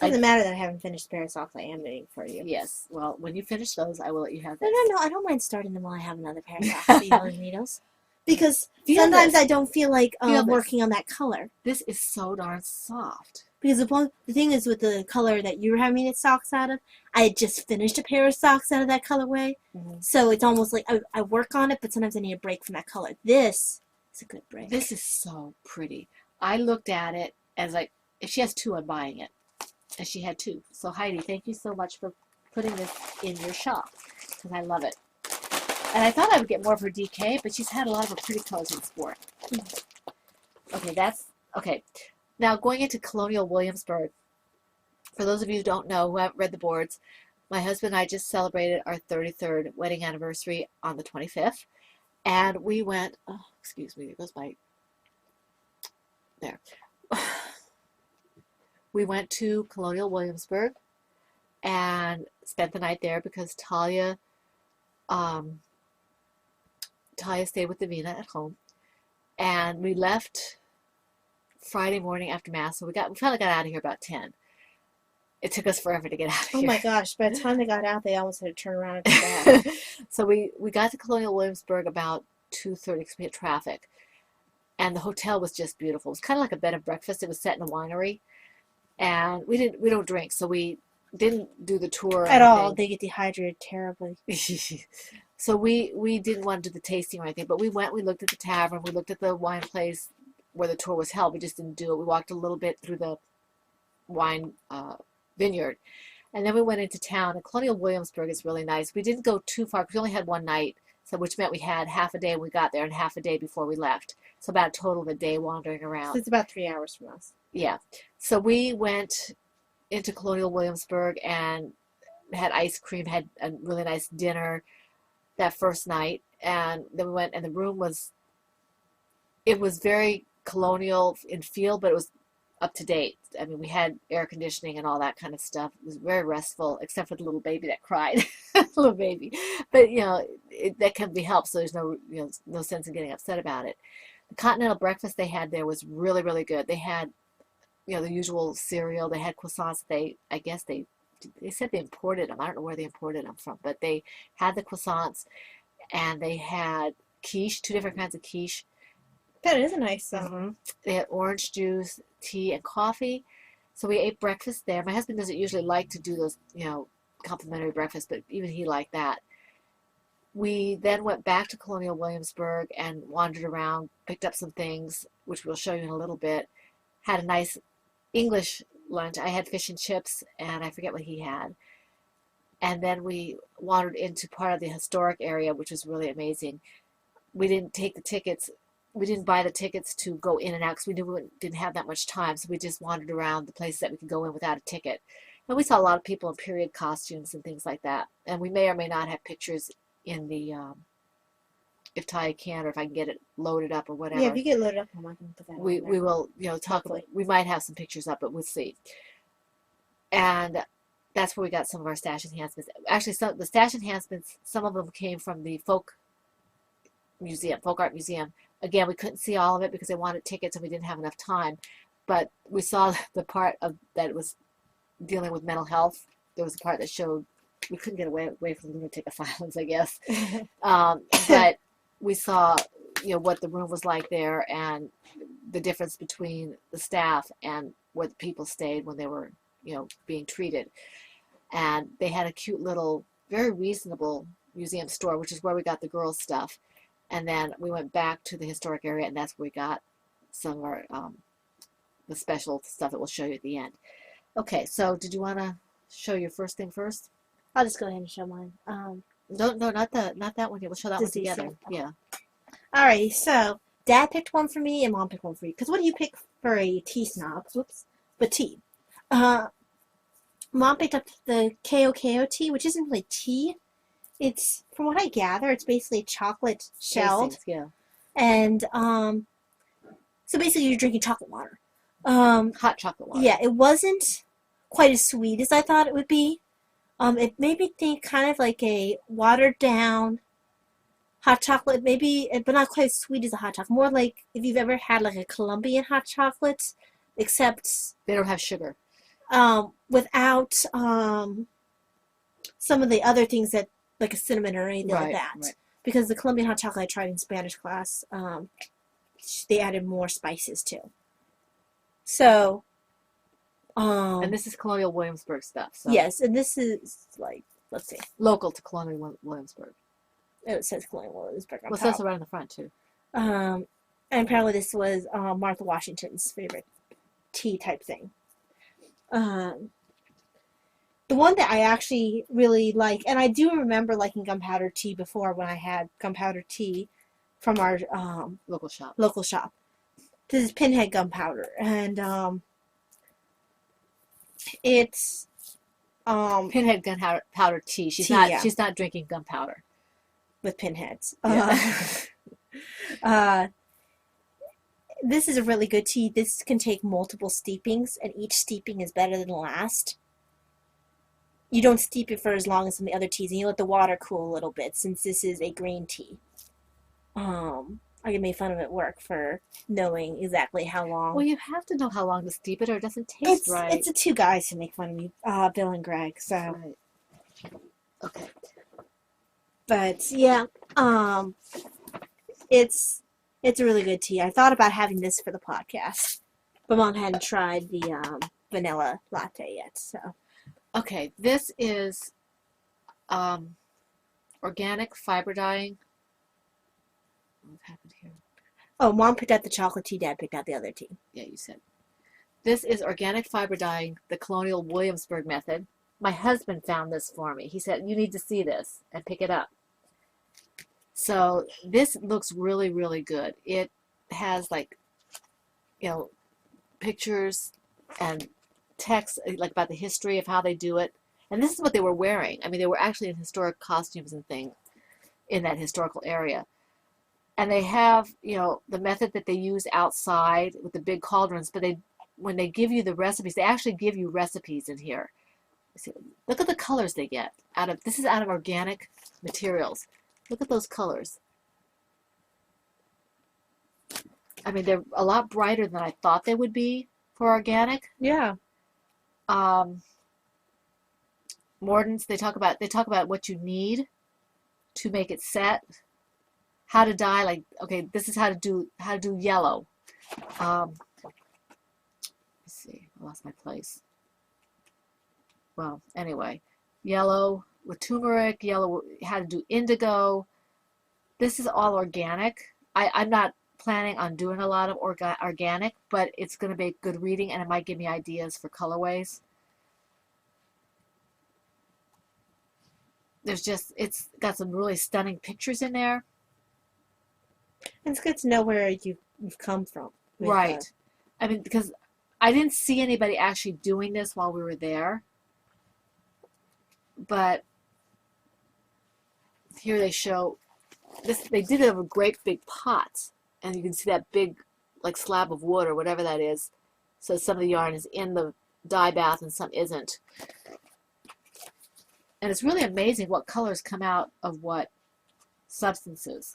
[SPEAKER 3] Doesn't matter that I haven't finished a pair of socks. I am knitting for you.
[SPEAKER 2] yes. Well, when you finish those, I will let you have
[SPEAKER 3] No,
[SPEAKER 2] this.
[SPEAKER 3] no, no. I don't mind starting them while I have another pair of socks. You know, needles. Because
[SPEAKER 2] Feel
[SPEAKER 3] sometimes
[SPEAKER 2] this.
[SPEAKER 3] I don't feel like
[SPEAKER 2] Feel this.
[SPEAKER 3] working on that color.
[SPEAKER 2] This is so darn soft.
[SPEAKER 3] Because the thing is with the color that you were having knit socks out of, I had just finished a pair of socks out of that colorway.
[SPEAKER 2] Mm-hmm.
[SPEAKER 3] So it's almost like I work on it, but sometimes I need a break from that color. This is a good break.
[SPEAKER 2] This is so pretty. I looked at it as like, if she has two, I'm buying it. And she had two. So Heidi, thank you so much for putting this in your shop because I love it. And I thought I would get more of her DK, but she's had a lot of her pretty colors in sport. Okay, okay. Now going into Colonial Williamsburg, for those of you who don't know, who haven't read the boards, my husband and I just celebrated our 33rd wedding anniversary on the 25th. And we went, oh, excuse me, there goes my, there. We went to Colonial Williamsburg and spent the night there because Talia stayed with Davina at home. And we left Friday morning after Mass, so we finally got out of here about 10. It took us forever to get out of here.
[SPEAKER 3] Oh my gosh, by the time they got out, they almost had to turn around and come back.
[SPEAKER 2] So we got to Colonial Williamsburg about 2:30 because we had traffic. And the hotel was just beautiful. It was kind of like a bed and breakfast. It was set in a winery. And we don't drink, so we didn't do the tour.
[SPEAKER 3] At all. They get dehydrated terribly.
[SPEAKER 2] So we didn't want to do the tasting or anything, but we looked at the tavern, we looked at the wine place where the tour was held. We just didn't do it. We walked a little bit through the wine vineyard. And then we went into town. And Colonial Williamsburg is really nice. We didn't go too far because we only had one night, so which meant we had half a day when we got there and half a day before we left. So about a total of a day wandering around.
[SPEAKER 3] So it's about 3 hours from us.
[SPEAKER 2] Yeah. So we went into Colonial Williamsburg and had ice cream, had a really nice dinner that first night. And then we went, and the room was very colonial in feel, but it was up to date. I mean, we had air conditioning and all that kind of stuff. It was very restful, except for the little baby that cried. Little baby. But, that can be helped, so there's no sense in getting upset about it. The continental breakfast they had there was really, really good. They had, the usual cereal. They had croissants. I guess they said they imported them. I don't know where they imported them from, but they had the croissants, and they had quiche, 2 different kinds of quiche.
[SPEAKER 3] That is a nice
[SPEAKER 2] They had orange juice, tea, and coffee. So we ate breakfast there. My husband doesn't usually like to do those, complimentary breakfasts, but even he liked that. We then went back to Colonial Williamsburg and wandered around, picked up some things, which we'll show you in a little bit. Had a nice English lunch. I had fish and chips, and I forget what he had. And then we wandered into part of the historic area, which was really amazing. We didn't take the tickets. We didn't buy the tickets to go in and out because we knew we didn't have that much time. So we just wandered around the places that we could go in without a ticket. And we saw a lot of people in period costumes and things like that. And we may or may not have pictures in the, if Ty can, or if I can get it loaded up or whatever.
[SPEAKER 3] Yeah, if you get loaded up, I'm not going to put that
[SPEAKER 2] we
[SPEAKER 3] on there.
[SPEAKER 2] will, talk about, we might have some pictures up, but we'll see. And that's where we got some of our stash enhancements. Actually, the stash enhancements, some of them came from the Folk Art Museum. Again, we couldn't see all of it because they wanted tickets and we didn't have enough time. But we saw the part of that was dealing with mental health. There was a part that showed we couldn't get away from lunatic asylums, I guess. But we saw, what the room was like there and the difference between the staff and where the people stayed when they were, being treated. And they had a cute little, very reasonable museum store, which is where we got the girls' stuff. And then we went back to the historic area, and that's where we got some of our the special stuff that we'll show you at the end. Okay, so did you want to show your first thing first?
[SPEAKER 3] I'll just go ahead and show mine.
[SPEAKER 2] No, not that one yet. We'll show that one
[SPEAKER 3] Just these
[SPEAKER 2] together.
[SPEAKER 3] two?
[SPEAKER 2] Yeah.
[SPEAKER 3] Alrighty, so Dad picked one for me and Mom picked one for me. Because what do you pick for a tea snob? Whoops. But tea. Mom picked up the KO tea, which isn't really tea. It's, from what I gather, it's basically chocolate shelled.
[SPEAKER 2] Tastings, yeah.
[SPEAKER 3] And so basically you're drinking chocolate water.
[SPEAKER 2] Hot chocolate water.
[SPEAKER 3] Yeah, it wasn't quite as sweet as I thought it would be. It made me think kind of like a watered down hot chocolate, maybe, but not quite as sweet as a hot chocolate. More like if you've ever had like a Colombian hot chocolate, except
[SPEAKER 2] They don't have sugar.
[SPEAKER 3] without some of the other things that, like a cinnamon or anything like that.
[SPEAKER 2] Right.
[SPEAKER 3] Because the Colombian hot chocolate I tried in Spanish class, they added more spices too. So,
[SPEAKER 2] And this is Colonial Williamsburg stuff. So
[SPEAKER 3] yes, and this is like, let's see,
[SPEAKER 2] local to Colonial Williamsburg.
[SPEAKER 3] it says Colonial Williamsburg on
[SPEAKER 2] Well, it
[SPEAKER 3] top.
[SPEAKER 2] says right on the front too.
[SPEAKER 3] And apparently this was Martha Washington's favorite tea type thing. The one that I actually really like, and I do remember liking gunpowder tea before when I had gunpowder tea from our
[SPEAKER 2] Local shop.
[SPEAKER 3] local shop. This is Pinhead gunpowder, and it's
[SPEAKER 2] Pinhead gunpowder tea. She's
[SPEAKER 3] Tea,
[SPEAKER 2] not.
[SPEAKER 3] yeah.
[SPEAKER 2] She's not drinking gunpowder.
[SPEAKER 3] with pinheads.
[SPEAKER 2] Yeah.
[SPEAKER 3] This is a really good tea. This can take multiple steepings, and each steeping is better than the last. You don't steep it for as long as some of the other teas, and you let the water cool a little bit, since this is a green tea. I get made fun of at work for knowing exactly how long.
[SPEAKER 2] Well, you have to know how long to steep it, or it doesn't taste right.
[SPEAKER 3] It's the two guys who make fun of me, Bill and Greg. So,
[SPEAKER 2] Right. Okay.
[SPEAKER 3] but yeah, it's a really good tea. I thought about having this for the podcast, but Mom hadn't tried the vanilla latte yet. So,
[SPEAKER 2] Okay. This is organic fiber dyeing. What happened here?
[SPEAKER 3] oh, Mom picked out the chocolate tea. Dad picked out the other tea.
[SPEAKER 2] Yeah, you said. This is organic fiber dyeing, the Colonial Williamsburg method. My husband found this for me. He said, you need to see this and pick it up. So this looks really, really good. It has pictures and text like about the history of how they do it. And this is what they were wearing. I mean, they were actually in historic costumes and things in that historical area. And they have, the method that they use outside with the big cauldrons, but when they give you the recipes, they actually give you recipes in here. See, look at the colors they get this is out of organic materials. Look at those colors. I mean, they're a lot brighter than I thought they would be for organic.
[SPEAKER 3] Yeah.
[SPEAKER 2] Mordants, they talk about what you need to make it set. How to dye, like, okay, this is how to do yellow. Let's see, I lost my place. Well, anyway, yellow with turmeric, yellow, how to do indigo. This is all organic. I'm not planning on doing a lot of organic, but it's going to be good reading, and it might give me ideas for colorways. It's got some really stunning pictures in there.
[SPEAKER 3] And it's good to know where you've come from.
[SPEAKER 2] Right. I mean, because I didn't see anybody actually doing this while we were there. But here they show this. They did it over great big pots, and you can see that big, like, slab of wood or whatever that is. So some of the yarn is in the dye bath and some isn't. And it's really amazing what colors come out of what substances.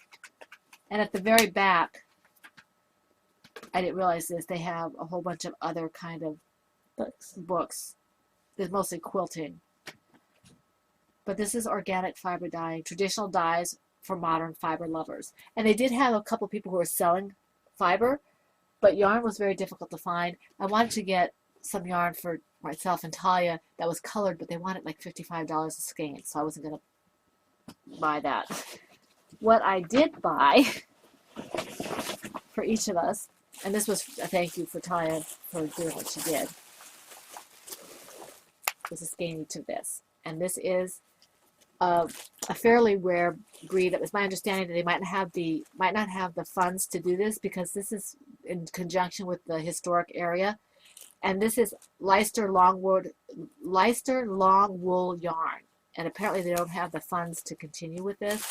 [SPEAKER 2] And at the very back, I didn't realize this, they have a whole bunch of other kind of books. There's mostly quilting. But this is organic fiber dyeing, traditional dyes for modern fiber lovers. And they did have a couple people who were selling fiber, but yarn was very difficult to find. I wanted to get some yarn for myself and Talia that was colored, but they wanted like $55 a skein, so I wasn't going to buy that. What I did buy for each of us, and this was a thank you for Talia for doing what she did, was a skein each of this. And this is a fairly rare breed. It was my understanding that they might not have the funds to do this because this is in conjunction with the historic area, and this is Leicester longwool yarn, and apparently they don't have the funds to continue with this.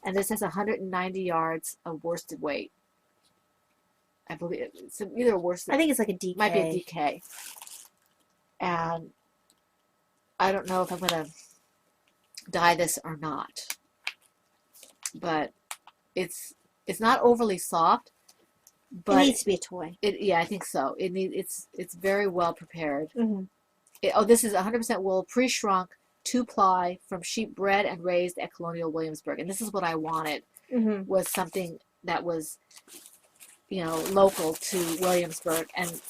[SPEAKER 2] And this is 190 yards of worsted weight. I believe it's either a worsted.
[SPEAKER 3] I think it's like a DK.
[SPEAKER 2] Might be a DK. And I don't know if I'm going to dye this or not, but it's not overly soft, but
[SPEAKER 3] it needs to be a toy.
[SPEAKER 2] Yeah, I think so. It's very well prepared.
[SPEAKER 3] Mm-hmm.
[SPEAKER 2] This is 100% wool, pre-shrunk, 2-ply from sheep bred and raised at Colonial Williamsburg, and this is what I wanted.
[SPEAKER 3] Mm-hmm.
[SPEAKER 2] Was something that was, local to Williamsburg, and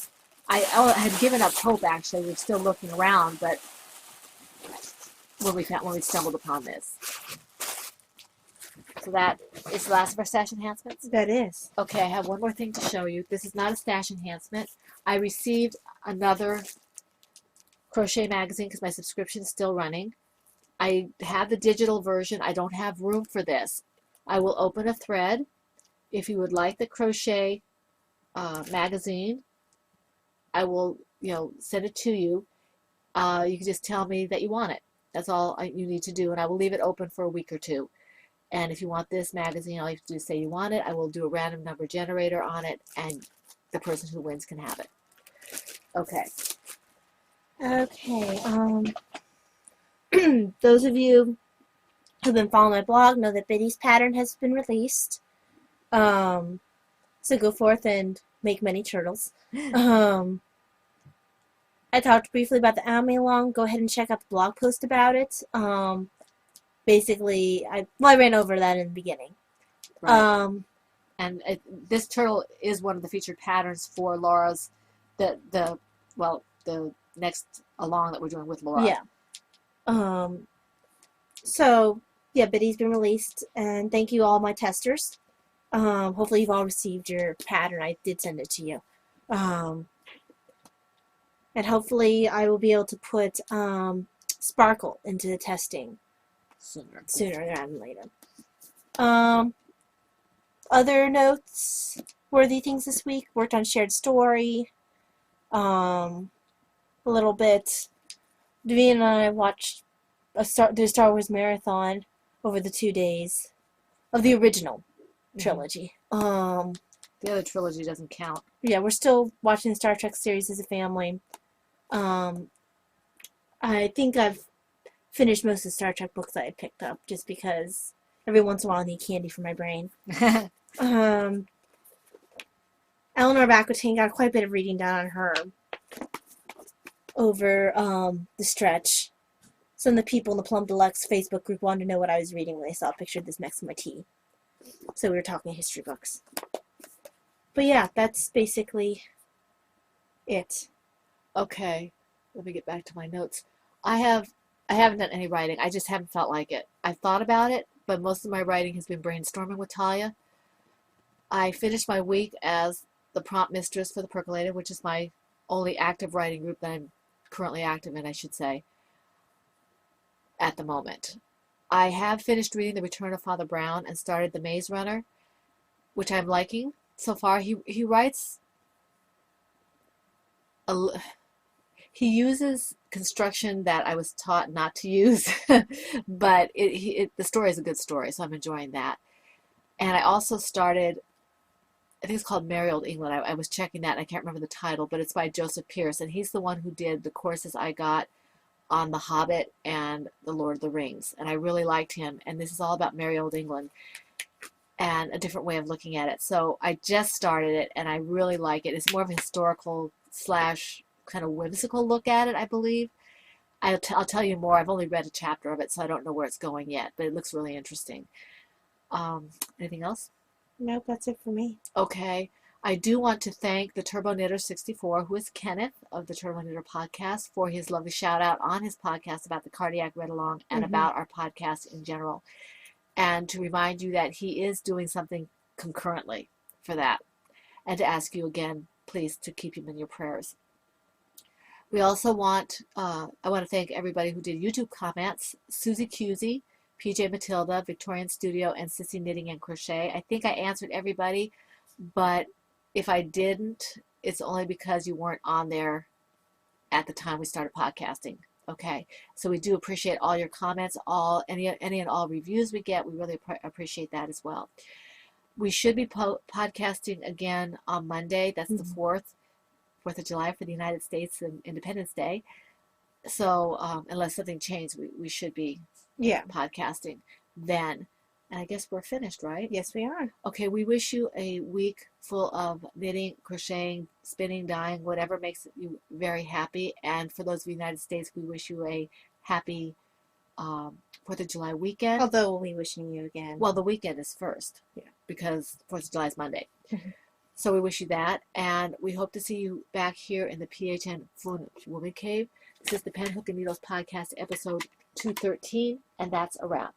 [SPEAKER 2] I had given up hope. Actually, we're still looking around, but when we stumbled upon this. So that is the last of our stash enhancements?
[SPEAKER 3] That is.
[SPEAKER 2] Okay, I have one more thing to show you. This is not a stash enhancement. I received another crochet magazine because my subscription is still running. I have the digital version. I don't have room for this. I will open a thread. If you would like the crochet magazine, I will send it to you. You can just tell me that you want it. That's all you need to do, and I will leave it open for a week or two. And if you want this magazine, all you have to do is say you want it. I will do a random number generator on it, and the person who wins can have it. Okay.
[SPEAKER 3] Okay. Those of you who've been following my blog know that Biddy's pattern has been released. So go forth and make many turtles. I talked briefly about the Anime Along. Go ahead and check out the blog post about it. Basically, I ran over that in the beginning.
[SPEAKER 2] Right. And this turtle is one of the featured patterns for Laura's, the next along that we're doing with Laura.
[SPEAKER 3] Yeah. So, yeah, Biddy's been released, and thank you all my testers. Hopefully you've all received your pattern. I did send it to you. And hopefully I will be able to put Sparkle into the testing sooner rather than later. Other notes-worthy things this week. Worked on Shared Story a little bit. Davina and I watched the Star Wars marathon over the 2 days of the original trilogy.
[SPEAKER 2] The other trilogy doesn't count.
[SPEAKER 3] Yeah, we're still watching the Star Trek series as a family. I think I've finished most of the Star Trek books that I picked up just because every once in a while I need candy for my brain. Eleanor Baquitine got quite a bit of reading done on her over the stretch. Some of the people in the Plum Deluxe Facebook group wanted to know what I was reading when they saw a picture of this next to my tea. So we were talking history books. But yeah, that's basically it.
[SPEAKER 2] Okay, let me get back to my notes. I haven't done any writing. I just haven't felt like it. I've thought about it, but most of my writing has been brainstorming with Talia. I finished my week as the prompt mistress for the Percolator, which is my only active writing group that I'm currently active in, I should say, at the moment. I have finished reading The Return of Father Brown and started The Maze Runner, which I'm liking so far. He writes he uses construction that I was taught not to use, but the story is a good story, so I'm enjoying that. And I also started, I think it's called Merry Old England. I was checking that, and I can't remember the title, but it's by Joseph Pierce, and he's the one who did the courses I got on The Hobbit and The Lord of the Rings, and I really liked him, and this is all about Merry Old England and a different way of looking at it. So I just started it, and I really like it. It's more of a historical / kind of whimsical look at it, I believe. I'll tell you more. I've only read a chapter of it, so I don't know where it's going yet, but it looks really interesting. Anything else?
[SPEAKER 3] Nope, that's it for me.
[SPEAKER 2] Okay. I do want to thank the Turbo Knitter 64, who is Kenneth of the Turbo Knitter podcast, for his lovely shout out on his podcast about the Cardiac Read Along and about our podcast in general. And to remind you that he is doing something concurrently for that. And to ask you again, please, to keep him in your prayers. We also want, I want to thank everybody who did YouTube comments. Susie Cusey, PJ Matilda, Victorian Studio, and Sissy Knitting and Crochet. I think I answered everybody, but if I didn't, it's only because you weren't on there at the time we started podcasting. Okay, so we do appreciate all your comments, any and all reviews we get. We really appreciate that as well. We should be podcasting again on Monday. That's the 4th of July for the United States and Independence Day. So unless something changed, we should be podcasting then. And I guess we're finished, right?
[SPEAKER 3] Yes, we are.
[SPEAKER 2] Okay, we wish you a week full of knitting, crocheting, spinning, dyeing, whatever makes you very happy. And for those of the United States, we wish you a happy 4th of July weekend.
[SPEAKER 3] Although we'll be wishing you again.
[SPEAKER 2] Well, the weekend is first.
[SPEAKER 3] Yeah.
[SPEAKER 2] Because 4th of July is Monday. So we wish you that. And we hope to see you back here in the PHN Fluent Woman Cave. This is the Pen, Hook, and Needles Podcast, episode 213. And that's a wrap.